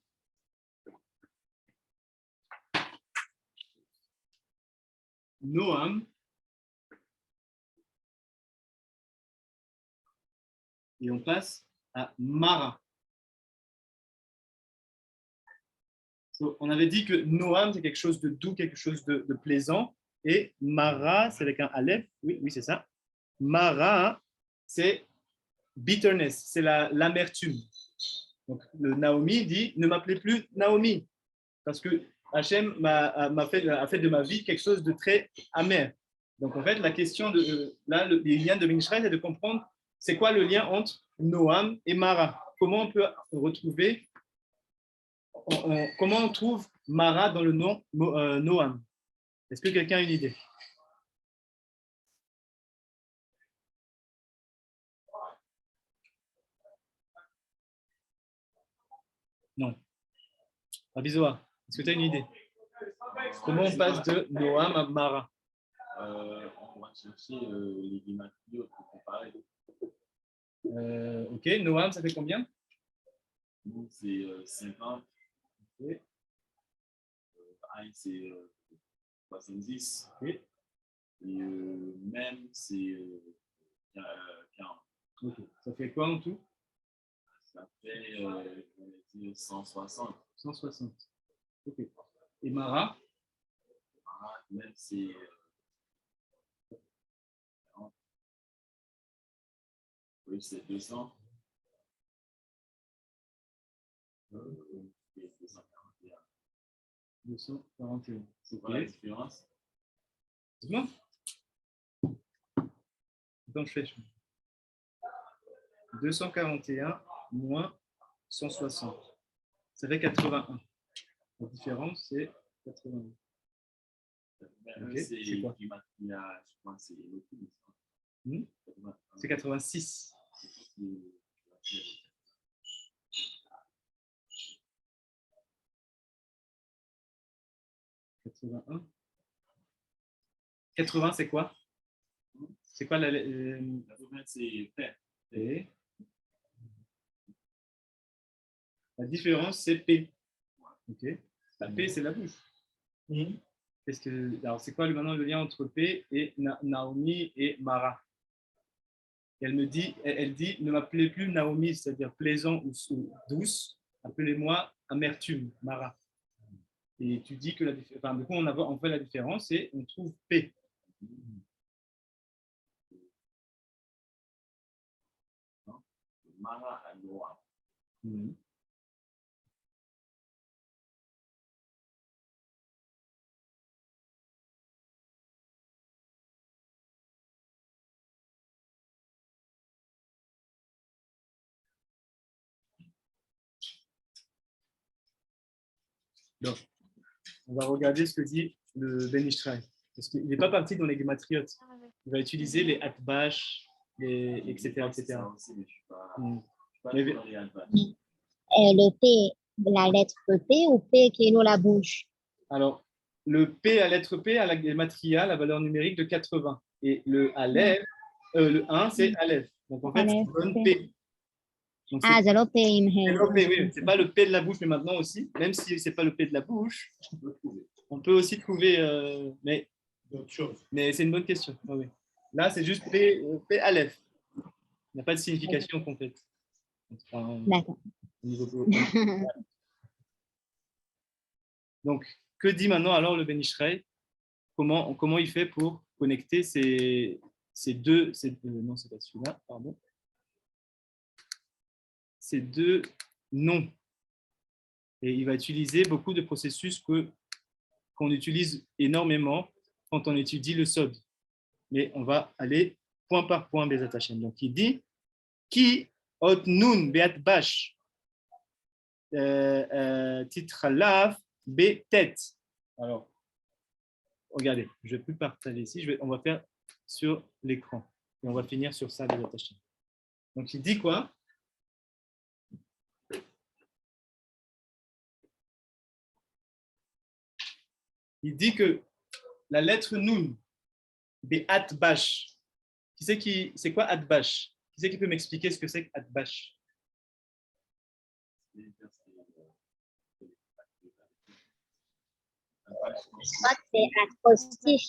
Noam et on passe à Mara. On avait dit que Noam, c'est quelque chose de doux, quelque chose de plaisant, et Mara, c'est avec un Aleph, oui, c'est ça. Mara, c'est bitterness, c'est l'amertume. Donc, le Naomi dit, ne m'appelez plus Naomi, parce que Hachem a fait de ma vie quelque chose de très amer. Donc, en fait, la question là, les liens de Benishraï, c'est de comprendre c'est quoi le lien entre Noam et Mara. Comment on peut retrouver, comment on trouve Mara dans le nom Noam? Est-ce que quelqu'un a une idée? Non. Abizoa, est-ce que tu as une idée? Comment on passe de Noam à Mara? On va chercher les guimatriotes pour comparer. Ok, Noam, ça fait combien? Nous, c'est 50. Okay. Aïe, c'est 70. Okay. Et même, c'est 40. Okay. Ça fait quoi en tout? Ça fait 160. 160. Ok. Et Mara? Mara, même, c'est 40. Oui, c'est 200. 241. 241. C'est quoi la différence? Dis-moi. Attends, je fais 241 moins 160. Ça fait 81. La différence, c'est 81. Okay. C'est quoi? Je pense c'est le c'est 86. 81. 80, c'est quoi? C'est quoi la c'est P. La différence, c'est P. Ok. La P, c'est la bouche. Alors, c'est quoi maintenant le lien entre P et Naomi et Mara? Et elle dit, ne m'appelez plus Naomi, c'est-à-dire plaisant ou douce, appelez-moi amertume, Mara. Et tu dis que du coup, on fait la différence et on trouve P. Mara à Noam. Donc, on va regarder ce que dit le Ben Ishraï. Parce qu'il n'est pas parti dans les guématriotes. Il va utiliser les atbash, etc. etc. Le P, la lettre P ou P qui est dans la bouche? Alors, le P à lettre P à la guématria, la valeur numérique de 80. Et le Aleph, le 1, c'est Aleph. Donc, en fait, c'est donne P. Donc, c'est le P. Oui, c'est pas le P de la bouche, mais maintenant aussi, même si c'est pas le P de la bouche, on peut aussi trouver, mais d'autres choses. Mais c'est une bonne question. Oui. Là, c'est juste P Aleph. Il n'y a pas de signification complète. D'accord. Donc, que dit maintenant alors le Ben Ishraï? Comment il fait pour connecter ces deux, non, c'est pas celui-là, pardon. Ces deux noms. Et il va utiliser beaucoup de processus qu'on utilise énormément quand on étudie le Sod. Mais on va aller point par point, Bezat Hashem. Donc, il dit Ki ot nun beat bash titralav betet. Alors, regardez, je ne vais plus partager ici, on va faire sur l'écran. Et on va finir sur ça, Bezat Hashem. Donc, il dit quoi? Il dit que la lettre Nun, Be'at Bash, c'est quoi Atbash? Qui c'est qui peut m'expliquer ce que c'est Atbash? Je crois que c'est acrostiche.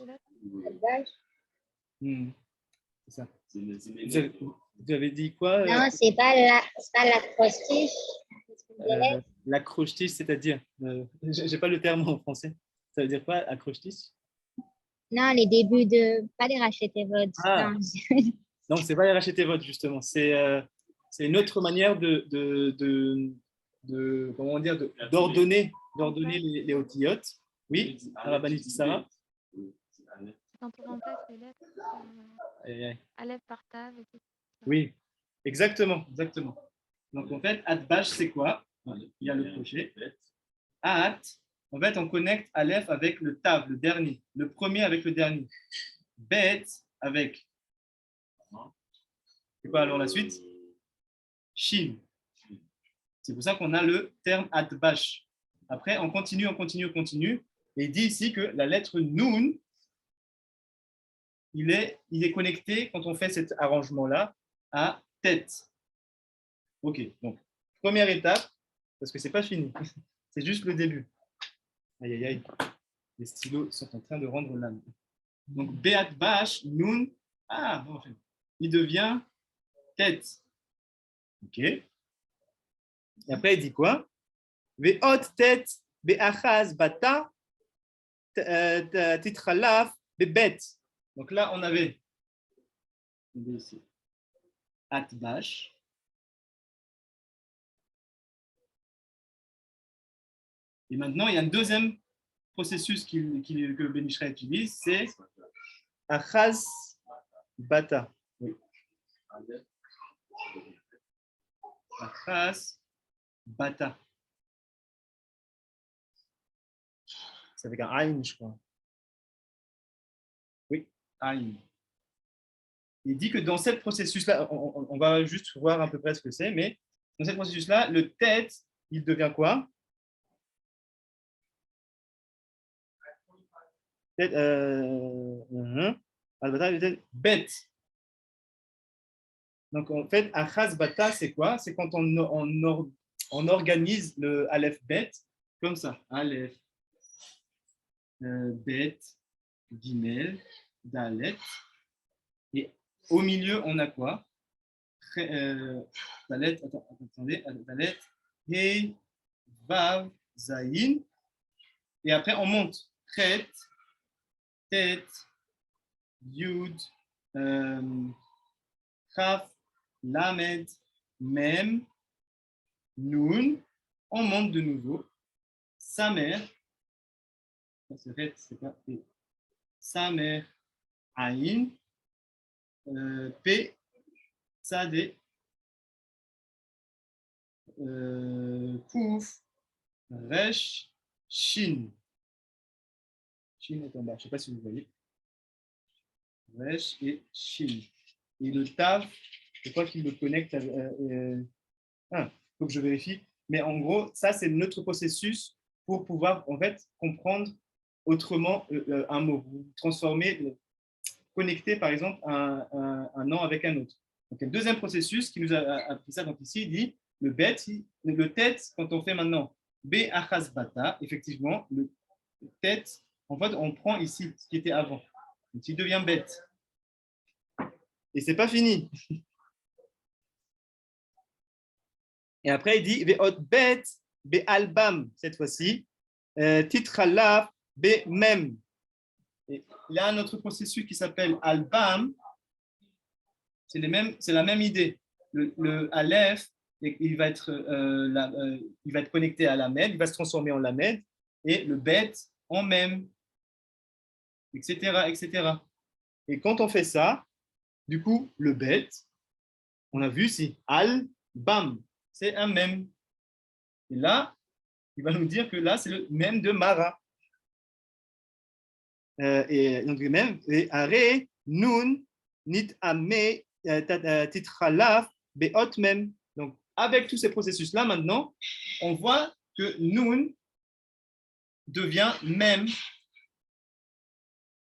C'est ça. Vous avez dit quoi? Non, c'est pas l'acrostiche. L'acrostiche, c'est-à-dire, je n'ai pas le terme en français. Ça veut dire quoi, acrostiche? Non, les débuts de, pas les racheter votre. Non, c'est pas les racheter votre, justement. C'est c'est une autre manière comment dire, d'ordonner les otiyot. Oui, Rabbanit Sarah. Quand on remplace les lettres, Aleph par Tav, etc. Oui, exactement. Donc en fait, Atbash, c'est quoi? Il y a le crochet. At, en fait, on connecte Aleph avec le Tav, le dernier. Le premier avec le dernier. Bet avec. C'est quoi alors la suite? Shin. C'est pour ça qu'on a le terme Atbash. Après, on continue. Et il dit ici que la lettre Nun, il est connecté, quand on fait cet arrangement-là, à tête. Ok, donc, première étape, parce que ce n'est pas fini, c'est juste le début. Aïe, aïe, aïe, les stylos sont en train de rendre l'âme. Donc, Beat Bash, Nun, bon, il devient tête. Ok. Et après, il dit quoi? Ve'ot tête, be'achaz bata, titralaf, be'bet. Donc là, on avait ici, Atbash. Et maintenant, il y a un deuxième processus que Ben Ishra utilise, c'est Achaz Bata. Oui. Achaz Bata. C'est avec un Aïn, je crois. Oui, Aïn. Il dit que dans ce processus-là, on va juste voir à peu près ce que c'est, mais dans ce processus-là, le tête, il devient quoi? Tête, bête. Donc en fait, Achaz Bata, c'est quoi? C'est quand on organise le Aleph Bet comme ça. Aleph, Bet, Gimel, Dalet. Et au milieu, on a quoi? Dalet, attendez, Dalet, Hei, Vav, Zayin. Et après, on monte. Chet, Tet, Yud, Chaf, Lamed, Mem, Nun. On monte de nouveau. Samer, c'est quoi? Samer, Aïn, P, Sade, Kouf, Resh, Shin. Shin est en bas, je ne sais pas si vous voyez. Resh et Shin. Et le Tav, je crois qu'il le connecte avec. Il faut que je vérifie. Mais en gros, ça, c'est notre processus pour pouvoir en fait comprendre autrement un mot. Vous transformez, connecter par exemple un nom avec un autre. Donc, le deuxième processus qui nous a appris ça, donc ici, il dit le bet, le tête, quand on fait maintenant B achaz bata, effectivement, le tête, en fait, on prend ici ce qui était avant. Donc, il devient bête. Et c'est pas fini. Et après, il dit ve'ot bet be'albam, cette fois-ci, titralaf be'mem. Il y a un autre processus qui s'appelle albam. C'est la même idée. Le Aleph, il va être connecté à la med, il va se transformer en lamed, et le bet en mem, etc., etc. Et quand on fait ça, du coup, le bet, on a vu ici, al-bam, c'est un mem. Et là, il va nous dire que là, c'est le mem de Mara. Et donc, le même, et are, nun, nit ame, titralaf, beot mem. Donc, avec tous ces processus-là, maintenant, on voit que nun devient mem.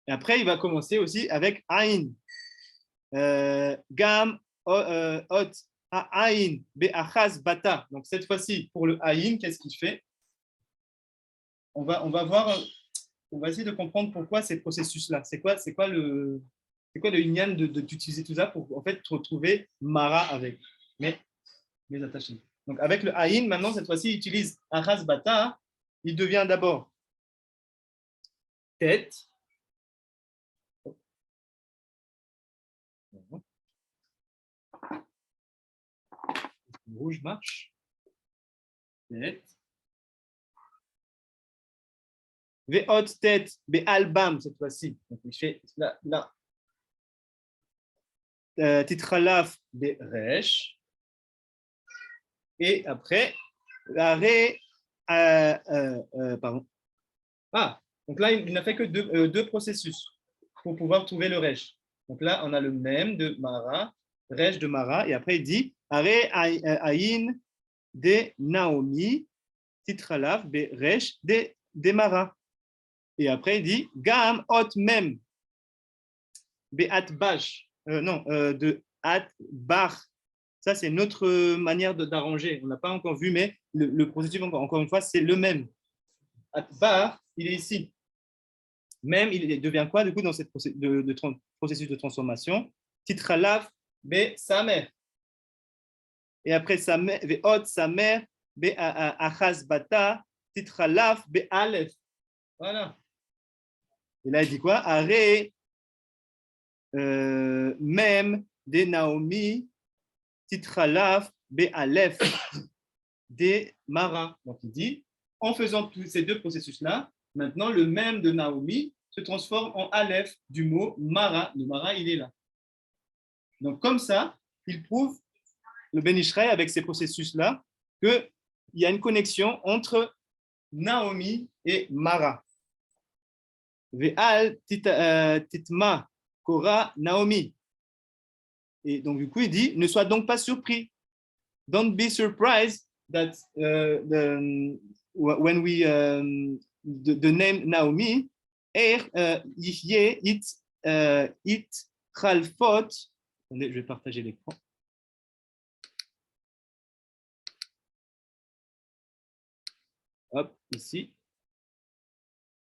Et après, il va commencer aussi avec aïn. Gam, ot, aïn, be'achaz, bata. Donc, cette fois-ci, pour le aïn, qu'est-ce qu'il fait? On va voir, on va essayer de comprendre pourquoi ces processus-là. C'est quoi le inyan d'utiliser tout ça pour en fait retrouver Mara avec mes attachés. Donc avec le Aïn, maintenant cette fois-ci, il utilise Achaz Bata. Il devient d'abord tête. Le rouge marche. Tête. Ve'ot tête, be'albam, cette fois-ci. Donc, il fait là. Titralaf, be'resh. Et après, l'arrêt, pardon. Ah, donc là, il n'a fait que deux processus pour pouvoir trouver le resh. Donc là, on a le même de Mara, resh de Mara, et après, il dit arrêt aïn de Naomi, titralav, be resh de Mara. Et après, il dit gam ot mem, be atbash, de atbar. Ça, c'est notre manière d'arranger. On n'a pas encore vu, mais le processus, encore une fois, c'est le même. Atbar, il est ici. Même, il devient quoi, du coup, dans cette processus de transformation? Titralav, be samer. Et après, samer, ve'ot samer, be achaz bata, titralav, be alef. Voilà. Et là, il dit quoi? Arrêt, même de Naomi, titralav, be alef, de Mara. Donc, il dit, en faisant tous ces deux processus-là, maintenant, le même de Naomi se transforme en Aleph du mot Mara. Le Mara, il est là. Donc, comme ça, il prouve, le Ben Ishraï, avec ces processus-là, qu'il y a une connexion entre Naomi et Mara. Ve'al titma kora Naomi. Et donc, du coup, il dit, ne sois donc pas surpris. Don't be surprised that when we the name Naomi, it chalfot. Attendez, je vais partager l'écran. Hop, ici.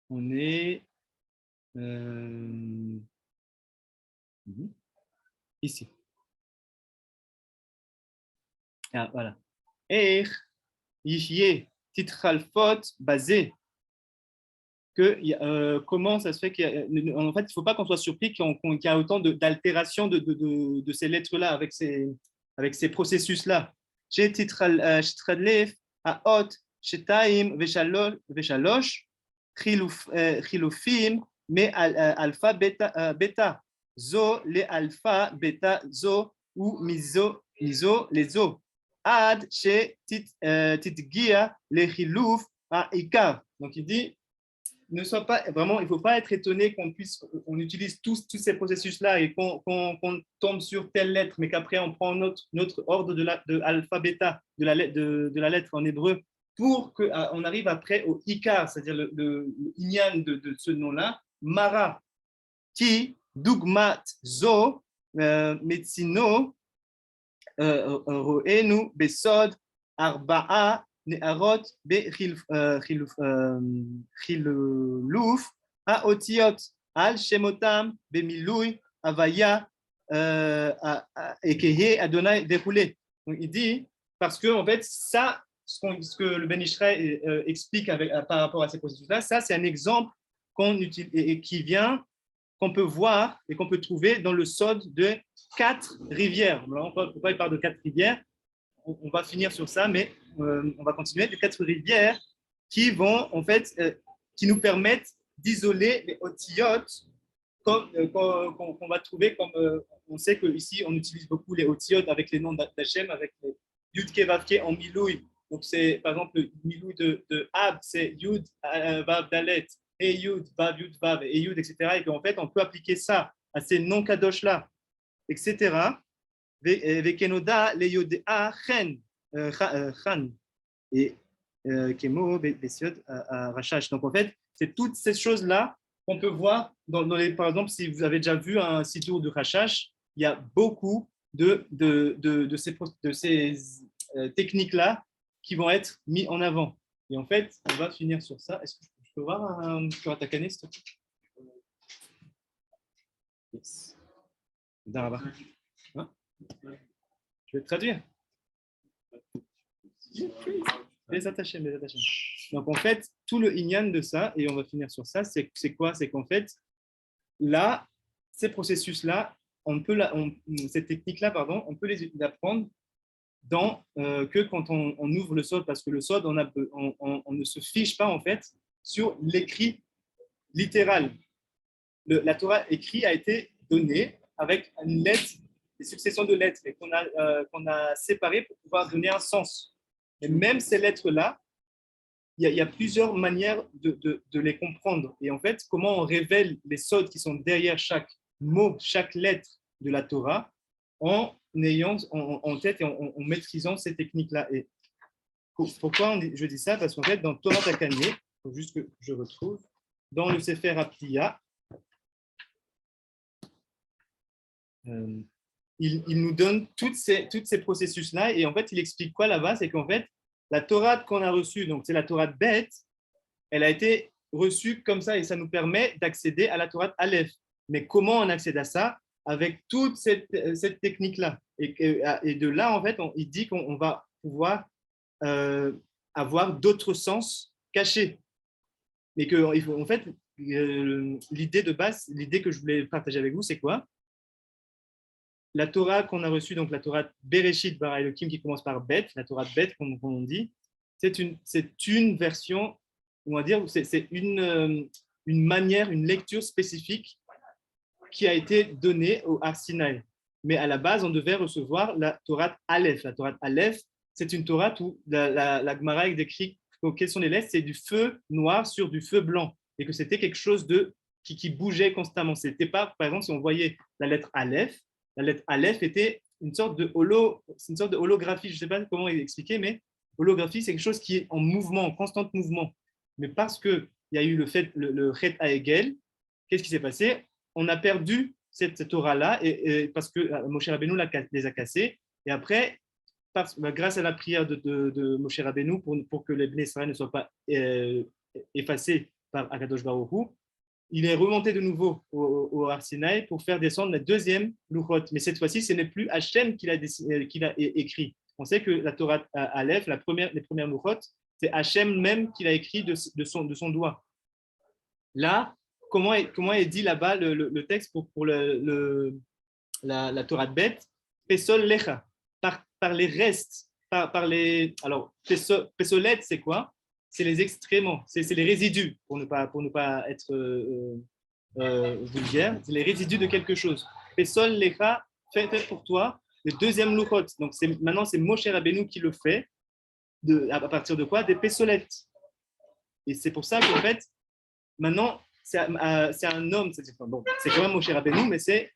On est ici. Ah, voilà. Titralfot basé. Comment ça se fait qu'en fait, il ne faut pas qu'on soit surpris qu'il y a autant d'altérations de ces lettres-là avec ces processus-là. Chez Titradlef, Aot, Shetaim, Veshalosh, Chilufim, mais alpha, beta. Zo, les alpha, beta, zo, ou miso, les zo. Ad, chez Titgia, les Chilouf, à Ikar. Donc il dit, ne soit pas vraiment, il ne faut pas être étonné qu'on utilise tous ces processus-là et qu'on tombe sur telle lettre, mais qu'après on prend notre ordre de alpha, bêta, de la lettre en hébreu, pour qu'on arrive après au Ikar, c'est-à-dire le inyan de ce nom-là, Mara, qui, Dugmat, Zo, Metzino, Roenu, Besod, Arba'a, Ne'arot, Bechiluf, Haotiot, Al Shemotam, Bemiloui, Avaya, Ekeye, Adonai, déroulé. Donc il dit, parce que en fait, ça, ce que le Ben Ishraï explique par rapport à ces processus-là, ça, c'est un exemple qu'on utilise et qu'on peut voir et qu'on peut trouver dans le Sod de 4 rivières. Alors, pourquoi il parle de 4 rivières? On va finir sur ça, mais on va continuer. Les 4 rivières qui vont, en fait, qui nous permettent d'isoler les otiotes qu'on va trouver comme, on sait qu'ici, on utilise beaucoup les otiotes avec les noms d'Hachem, avec les Yud Vavke en Miloui. Donc, c'est, par exemple, le Miloui de Ab, c'est Yud Vav Dalet, et Yud Vav, Yud Vav, et Yud, etc. Et qu'en fait, on peut appliquer ça à ces noms kadosh-là, etc. Vekenoda le yodea chen chan et kemo besiod rashash. Donc en fait, c'est toutes ces choses-là qu'on peut voir dans les, par exemple, si vous avez déjà vu un sidour de rashash, il y a beaucoup de ces techniques-là qui vont être mis en avant. Et en fait, on va finir sur ça. Est-ce que je peux voir un Kuratakané, s'il te plaît? Yes. Daraba. Je vais te traduire. Les attachés. Donc en fait, tout le inyan de ça, et on va finir sur ça, c'est quoi? C'est qu'en fait, là, ces processus-là, cette technique-là, pardon, on peut les apprendre que quand on ouvre le Sod, parce que le Sod, on ne se fiche pas en fait sur l'écrit littéral. La Torah écrit a été donnée avec une lettre, des successions de lettres et qu'on a séparées pour pouvoir donner un sens. Et même ces lettres-là, il y a plusieurs manières de les comprendre. Et en fait, comment on révèle les sods qui sont derrière chaque mot, chaque lettre de la Torah, en ayant en tête et en maîtrisant ces techniques-là. Et pourquoi je dis ça? Parce qu'en fait, dans Torah Takane, il faut juste que je retrouve, dans le Sefer Aptiya, il nous donne tous ces processus-là. Et en fait, il explique quoi là-bas? C'est qu'en fait, la Torah qu'on a reçue, donc c'est la Torah Bet, elle a été reçue comme ça et ça nous permet d'accéder à la Torah Aleph. Mais comment on accède à ça? Avec toute cette technique-là. Et de là, en fait, il dit qu'on va pouvoir avoir d'autres sens cachés. Mais en fait, l'idée de base, l'idée que je voulais partager avec vous, c'est quoi? La Torah qu'on a reçue, donc la Torah Bereshit Bara Elohim qui commence par Bet, la Torah Bet, comme on dit, c'est une version, on va dire, c'est une manière, une lecture spécifique qui a été donnée au Har Sinaï. Mais à la base, on devait recevoir la Torah Aleph. La Torah Aleph, c'est une Torah où la Gemara décrit quelles sont les lettres, c'est du feu noir sur du feu blanc, et que c'était quelque chose qui bougeait constamment. C'était pas, par exemple, si on voyait la lettre Aleph était une sorte de holographie. Je ne sais pas comment expliquer, mais holographie, c'est quelque chose qui est en mouvement, en constant mouvement. Mais parce qu'il y a eu le Chet Haegel, qu'est-ce qui s'est passé? On a perdu cette Torah-là et parce que Moshe Rabbeinu les a cassés. Et après, grâce à la prière de Moshe Rabbeinu pour que les Bnei Israël ne soient pas effacés par Akadosh Baruch Hu, il est remonté de nouveau au Har Sinaï pour faire descendre la deuxième Luchot. Mais cette fois-ci, ce n'est plus Hachem qui l'a écrit. On sait que la Torah Aleph, les premières Luchot, c'est Hachem même qui l'a écrit de son doigt. Là, comment est dit là-bas le texte pour la Torah de Bet? Pesol Lecha, par les restes, par les... Alors, Pesolet, c'est quoi? C'est les excréments, c'est les résidus, pour ne pas être vulgaire, c'est les résidus de quelque chose. Pesol Lecha, fait pour toi, le deuxième Luchot. Donc, maintenant, c'est Moshe Rabbeinu qui le fait, à partir de quoi? Des Pesolettes. Et c'est pour ça qu'en fait, maintenant, c'est un homme, c'est quand même Moshe Rabbeinu, mais c'est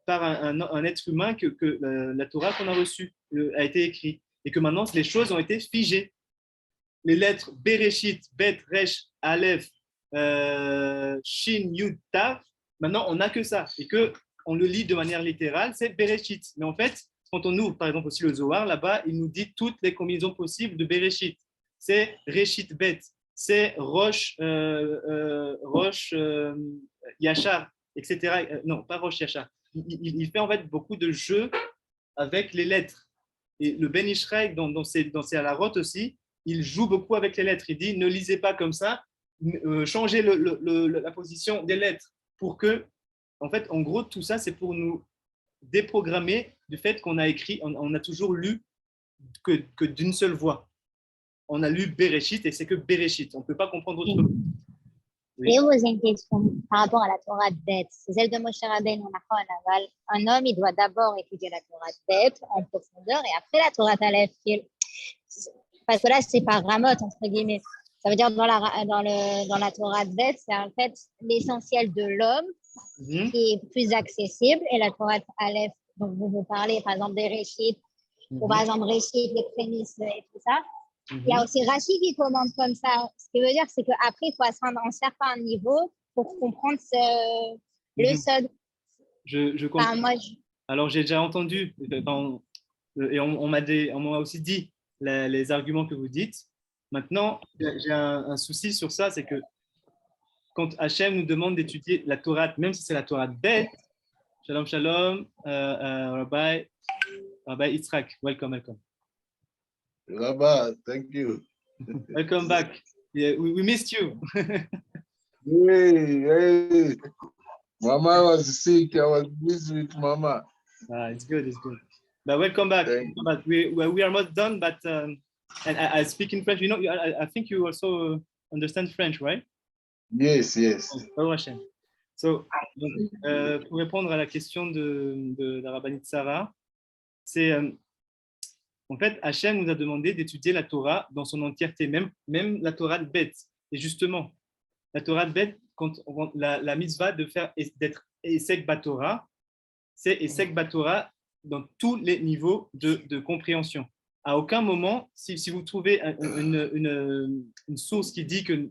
par un être humain que la Torah qu'on a reçue a été écrite. Et que maintenant, les choses ont été figées. Les lettres Bereshit, Bet, Resh, Aleph, Shin, Yud, Tav, maintenant, on n'a que ça. Et qu'on le lit de manière littérale, c'est Bereshit. Mais en fait, quand on ouvre, par exemple, aussi le Zohar, là-bas, il nous dit toutes les combinaisons possibles de Bereshit. C'est Reshit, Bet. C'est Rosh, Yachar, etc. Non, pas Rosh Yachar. Il fait en fait beaucoup de jeux avec les lettres. Et le Ben Ishraï, dans ses halaroth aussi, il joue beaucoup avec les lettres. Il dit, ne lisez pas comme ça, changez la position des lettres pour que, en fait, en gros, tout ça, c'est pour nous déprogrammer du fait qu'on a écrit, on a toujours lu que d'une seule voix. On a lu Bereshit et c'est que Bereshit. On ne peut pas comprendre autrement. Oui. Et vous avez une question par rapport à la Torah de Bet. C'est celle de Moshe Rabbeinu. Un homme, il doit d'abord étudier la Torah de Bet en profondeur et après la Torah Aleph. Parce que là, c'est par Ramot, entre guillemets. Ça veut dire dans la Torah de Bet, c'est en fait l'essentiel de l'homme qui est plus accessible. Et la Torah Aleph, dont vous parlez, par exemple, des Réchit, ou par exemple, Réchit, les prémices et tout ça. Il y a aussi Rashi qui commande comme ça. Ce qui veut dire, c'est qu'après, il faut atteindre un certain niveau pour comprendre le Sod. Je comprends. Alors, j'ai déjà entendu, et on m'a aussi dit les arguments que vous dites. Maintenant, j'ai un souci sur ça, c'est que quand Hachem nous demande d'étudier la Torah, même si c'est la Torah de Bet, Shalom, Shalom, Rabbi Yitzhak, welcome. Rabbi, thank you. Welcome back. Yeah, we missed you. Hey. Mama was sick. I was busy with Mama. It's good. welcome back. Thank Welcome back. We are almost done, but and I speak in French. You know, I think you also understand French, right? Yes, yes. Oh, so, pour répondre à la question de la rabbinite Sarah, c'est en fait, Hachem nous a demandé d'étudier la Torah dans son entièreté, même la Torah de Beth. Et justement, la Torah de Beth, quand la mitzvah d'être Esek Batorah, c'est Esek Batorah dans tous les niveaux de compréhension. À aucun moment, si vous trouvez une source qui dit que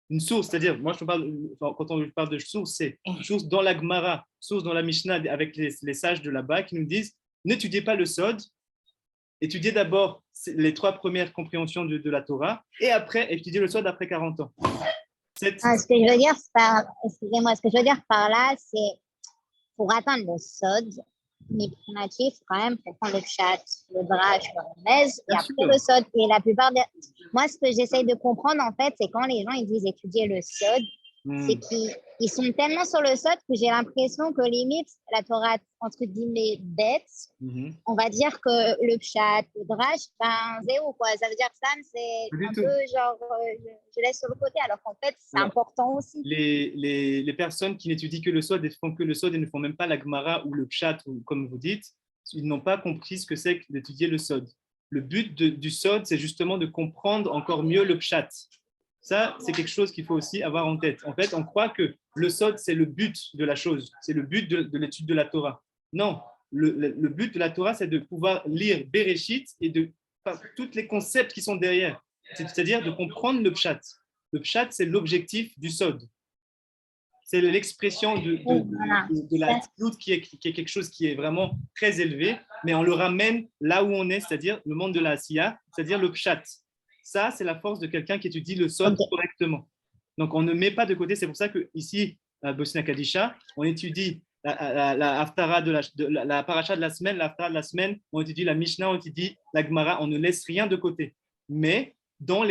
une source, c'est-à-dire, moi, quand on parle de source, c'est source dans la Gemara, source dans la Mishnah, avec les sages de là-bas qui nous disent n'étudiez pas le Sod, étudiez d'abord les 3 premières compréhensions de la Torah et après, étudiez le Sod après 40 ans. Ce que je veux dire, excusez-moi, ce que je veux dire par là, c'est pour atteindre le Sod, mais il faut quand même prendre le Pshat, le Drash, le Remez, et après le Sod. Et la plupart moi, ce que j'essaye de comprendre, en fait, c'est quand les gens ils disent étudier le Sod, c'est qu'ils sont tellement sur le Sod que j'ai l'impression que limite, la Torah, entre guillemets, bête, on va dire que le Pshat, le Drash, ben, zéro, quoi. Ça veut dire que Sam, c'est un peu genre, je laisse sur le côté, alors qu'en fait, c'est important aussi. Les personnes qui n'étudient que le Sod et font que le Sod et ne font même pas la Gemara ou le Pshat, ou, comme vous dites, ils n'ont pas compris ce que c'est d'étudier le Sod. Le but du Sod, c'est justement de comprendre encore mieux le Pshat. Ça, c'est quelque chose qu'il faut aussi avoir en tête. En fait, on croit que le Sod, c'est le but de la chose, c'est le but de l'étude de la Torah. Non, le but de la Torah, c'est de pouvoir lire Bereshit et tous les concepts qui sont derrière, c'est-à-dire de comprendre le Pshat. Le Pshat, c'est l'objectif du Sod. C'est l'expression de la Tzlut qui est quelque chose qui est vraiment très élevé, mais on le ramène là où on est, c'est-à-dire le monde de la Asiya, c'est-à-dire le Pshat. Ça, c'est la force de quelqu'un qui étudie le Sod correctement. Donc, on ne met pas de côté. C'est pour ça qu'ici, à Bosnia Kadisha, on étudie la Haftara la paracha de la semaine, la Haftara de la semaine, on étudie la Mishnah, on étudie la Gemara, on ne laisse rien de côté. Mais dans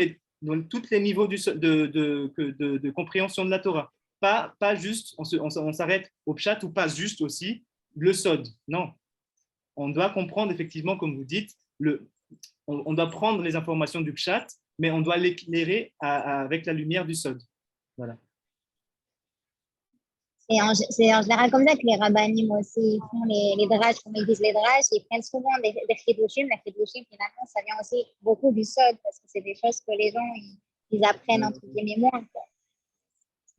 tous les niveaux de compréhension de la Torah, pas juste, on s'arrête au Pshat ou pas juste aussi le Sod. Non. On doit comprendre effectivement, comme vous dites, on doit prendre les informations du Pshat, mais on doit l'éclairer avec la lumière du Sod. Voilà. C'est en général comme ça que les rabbinim aussi font les drash, comme ils disent les drash, ils prennent souvent des chidushim. Les chidushim, finalement, ça vient aussi beaucoup du Sod, parce que c'est des choses que les gens, ils apprennent entre guillemets moins.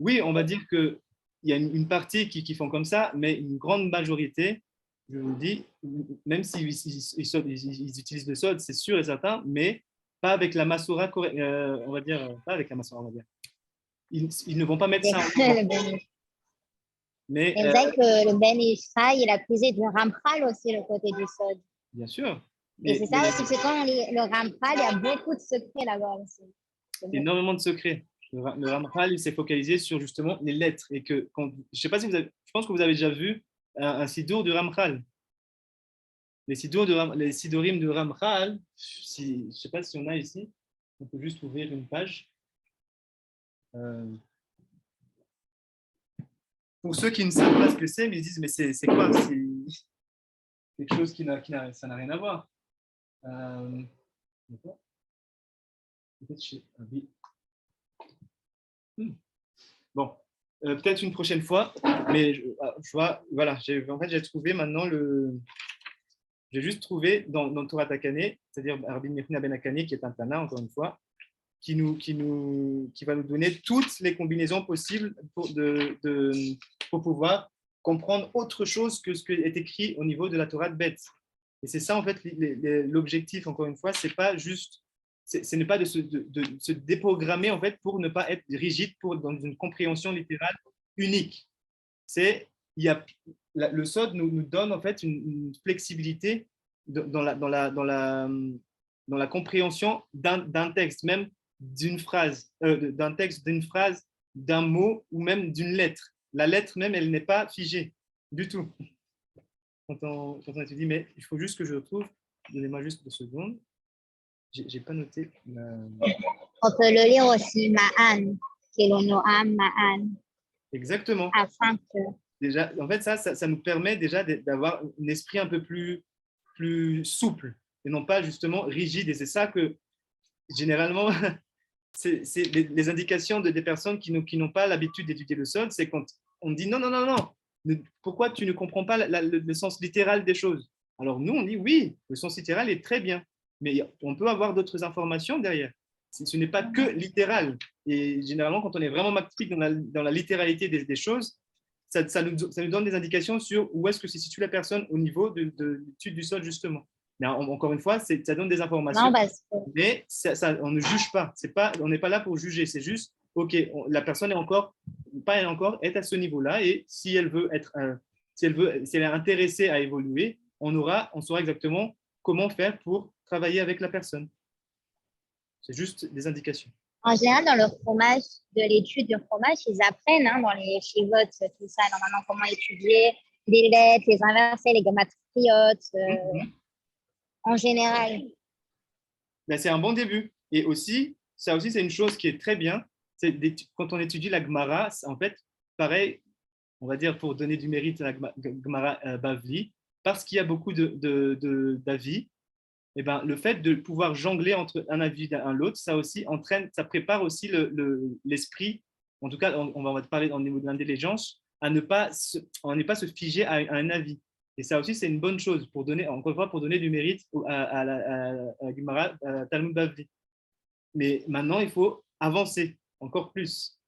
Oui, on va dire qu'il y a une partie qui font comme ça, mais une grande majorité, je vous le dis, même s'ils utilisent le Sod, c'est sûr et certain, mais pas avec la Masora, on va dire, pas avec la Masora, on va dire. Ils ne vont pas mettre ça en mais vous savez que le Ben Israël, il a puisé du Ramchal aussi, le côté du Sod. Bien sûr. Et c'est ça aussi, c'est quand le Ramchal, il y a beaucoup de secrets là-bas aussi. Énormément de secrets. Le Ramchal, il s'est focalisé sur justement les lettres. Et que, je sais pas si je pense que vous avez déjà vu un sidour du Ramchal. Les sidorim de Ramchal, je ne sais pas si on a ici, on peut juste ouvrir une page. Pour ceux qui ne savent pas ce que c'est, mais ils disent mais c'est quoi? C'est quelque chose ça n'a rien à voir. Peut-être chez Bon, peut-être une prochaine fois, mais voilà, j'ai trouvé maintenant j'ai juste trouvé dans Torah Takane, c'est-à-dire Rabbi Mechina Ben Akane, qui est un Tana, encore une fois, qui va nous donner toutes les combinaisons possibles pour pouvoir comprendre autre chose que ce qui est écrit au niveau de la Torah de Beth. Et c'est ça, en fait, l'objectif, encore une fois, ce n'est pas de se déprogrammer, en fait, pour ne pas être rigide dans une compréhension littérale unique. Le Sod nous donne, en fait, une flexibilité dans la compréhension d'un texte, même d'une phrase, d'un mot ou même d'une lettre. La lettre même, elle n'est pas figée du tout quand on étudie, mais il faut juste que je retrouve. Donnez-moi juste 2 secondes. J'ai pas noté. On peut le lire aussi, Ma'an, qui est le Noam Ma'an. Exactement. Afin que... Déjà, en fait, ça nous permet déjà d'avoir un esprit un peu plus plus souple et non pas justement rigide. Et c'est ça que généralement, c'est les indications des personnes qui n'ont pas l'habitude d'étudier le sol, c'est quand on dit non, non, non, non, pourquoi tu ne comprends pas le sens littéral des choses? Alors nous, on dit oui, le sens littéral est très bien, mais on peut avoir d'autres informations derrière. Ce n'est pas que littéral. Et généralement, quand on est vraiment magnifique dans la littéralité des choses, ça nous donne des indications sur où est-ce que se situe la personne au niveau de l'étude du sol, justement. Mais encore une fois, ça donne des informations, mais on ne juge pas. On n'est pas là pour juger. C'est juste, OK, la personne est à ce niveau-là, et si elle est intéressée à évoluer, on saura exactement comment faire pour travailler avec la personne. C'est juste des indications. En général, dans le fromage, de l'étude du fromage, ils apprennent dans les chivotes, tout ça, normalement, comment étudier les lettres, les inversés, les gammatriotes, en général. Ben, c'est un bon début. Et aussi, ça aussi, c'est une chose qui est très bien. Quand on étudie la Gemara, en fait, pareil, on va dire pour donner du mérite à la Gemara Bavli, parce qu'il y a beaucoup d'avis, et ben, le fait de pouvoir jongler entre un avis et l'autre, ça aussi ça prépare aussi l'esprit, en tout cas, on va parler au niveau de l'intelligence, à ne pas se figer à un avis. Et ça aussi, c'est une bonne chose, encore une fois, pour donner du mérite à la Gemara Talmud Bavli. Mais maintenant, il faut avancer encore plus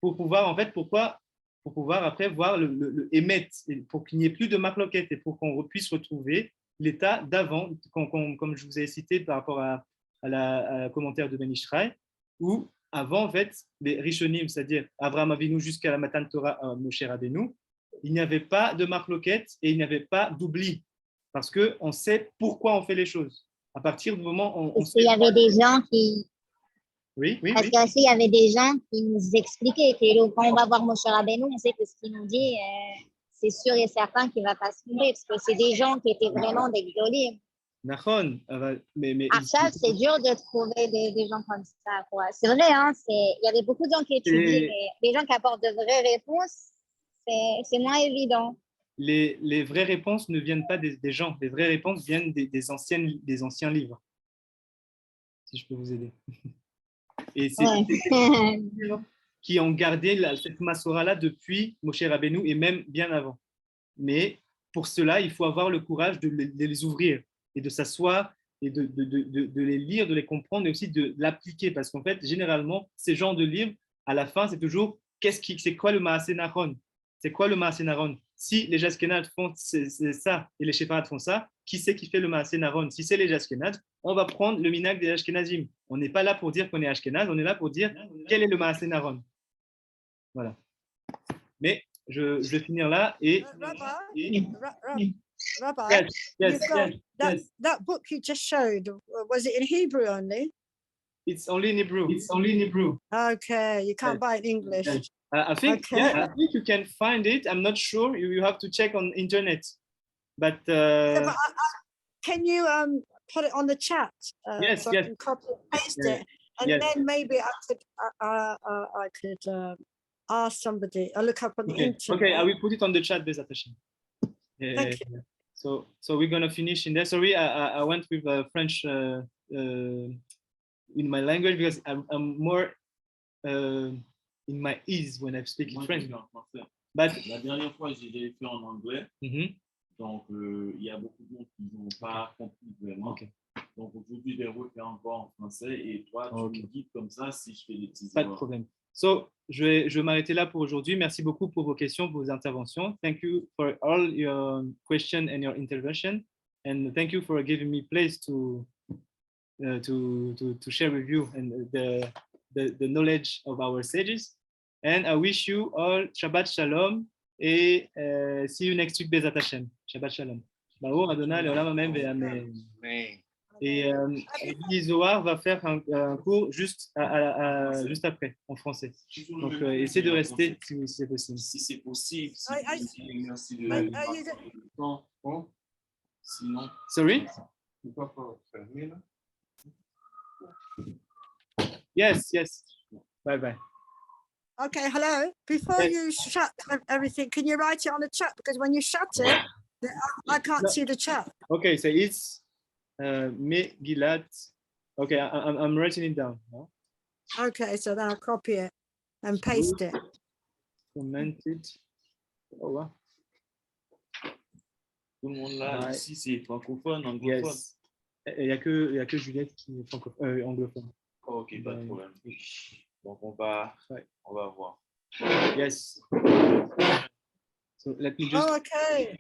pour pouvoir, en fait, pour pouvoir après voir le émettre, pour qu'il n'y ait plus de marloquette et pour qu'on puisse retrouver l'état d'avant, comme je vous ai cité par rapport à la commentaire de Ben Ishraï, où avant, en fait, les Rishonim, c'est-à-dire Avraham Avinu jusqu'à la Matan Torah Moshe Rabbeinu, il n'y avait pas de marloquette et il n'y avait pas d'oubli, parce qu'on sait pourquoi on fait les choses. À partir du moment où on sait... Il y avait des gens qui... Oui. Parce qu'il y avait des gens qui nous expliquaient que quand on va voir Moshe Rabbeinu, on sait que ce qu'il nous dit, c'est sûr et certain qu'il ne va pas se tromper, parce que c'est des gens qui étaient vraiment des gdolim. Ça, c'est dur de trouver des gens comme ça. C'est vrai, il y avait beaucoup de gens qui étudient, mais les gens qui apportent de vraies réponses, c'est moins évident. Les vraies réponses ne viennent pas des gens, les vraies réponses viennent des anciens livres. Si je peux vous aider. Et c'est qui ont gardé cette Masorah-là depuis Moshe Rabbeinu et même bien avant. Mais pour cela, il faut avoir le courage de les ouvrir et de s'asseoir et de les lire, de les comprendre, mais aussi de l'appliquer. Parce qu'en fait, généralement, ces genres de livres, à la fin, c'est toujours c'est quoi le Maaseh Naron? C'est quoi le Maaseh Naron? Si les Ashkénazes font ça et les Séfarades font ça, qui c'est qui fait le Maaseh Naron? Si c'est les Ashkénazes, on va prendre le minag des Ashkénazim. On n'est pas là pour dire qu'on est Ashkénaz, on est là pour dire quel est le Maaseh Naron. Voilà. Mais je vais finir là et... Rabbi, yes, that book you just showed, was it in Hebrew only? It's only in Hebrew. Okay, you can't buy it in English. I think you can find it. I'm not sure. You have to check on internet. But can you put it on the chat? Yes, so I can copy and paste it, and then maybe I could ask somebody. I'll look up on the internet. Okay, I will put it on the chat, Bezat Hashem. Thank you. So we're gonna finish in there. Sorry, I went with French in my language because I'm more in my ease when I speak in French. But la dernière fois, j'ai fait en anglais. Donc, il y a beaucoup de monde qui n'ont pas compris vraiment. Okay. Donc, aujourd'hui, je vais refaire encore en français et toi, tu me guides comme ça si je fais des petits erreurs. Pas de problème. So, je vais m'arrêter là pour aujourd'hui. Merci beaucoup pour vos questions, pour vos interventions. Thank you for all your questions and your intervention. And thank you for giving me place to share with you and the knowledge of our sages. And I wish you all Shabbat Shalom et see you next week, Bezat Hashem. Shabbat Shalom. Baruch Adonai le'olam amen ve'amen. Et Zohar va faire un cours juste après, en français. Donc, essayez de rester si c'est possible. Si c'est possible. Merci de sinon. Sorry? Yes. Bye. Okay, hello. Before you shut everything, can you write it on the chat? Because when you shut it, I can't see the chat. Okay, so it's Megillat. Okay, I'm writing it down. No? Okay, so then I'll copy it and paste it. Commented. Oh, wow. Tout le monde là, ici, c'est francophone, anglophone. Yes. Il n'y a que Juliette qui est anglophone. Oh, ok, pas de problème. Donc, on va voir. Yes. So let me just. Oh, okay.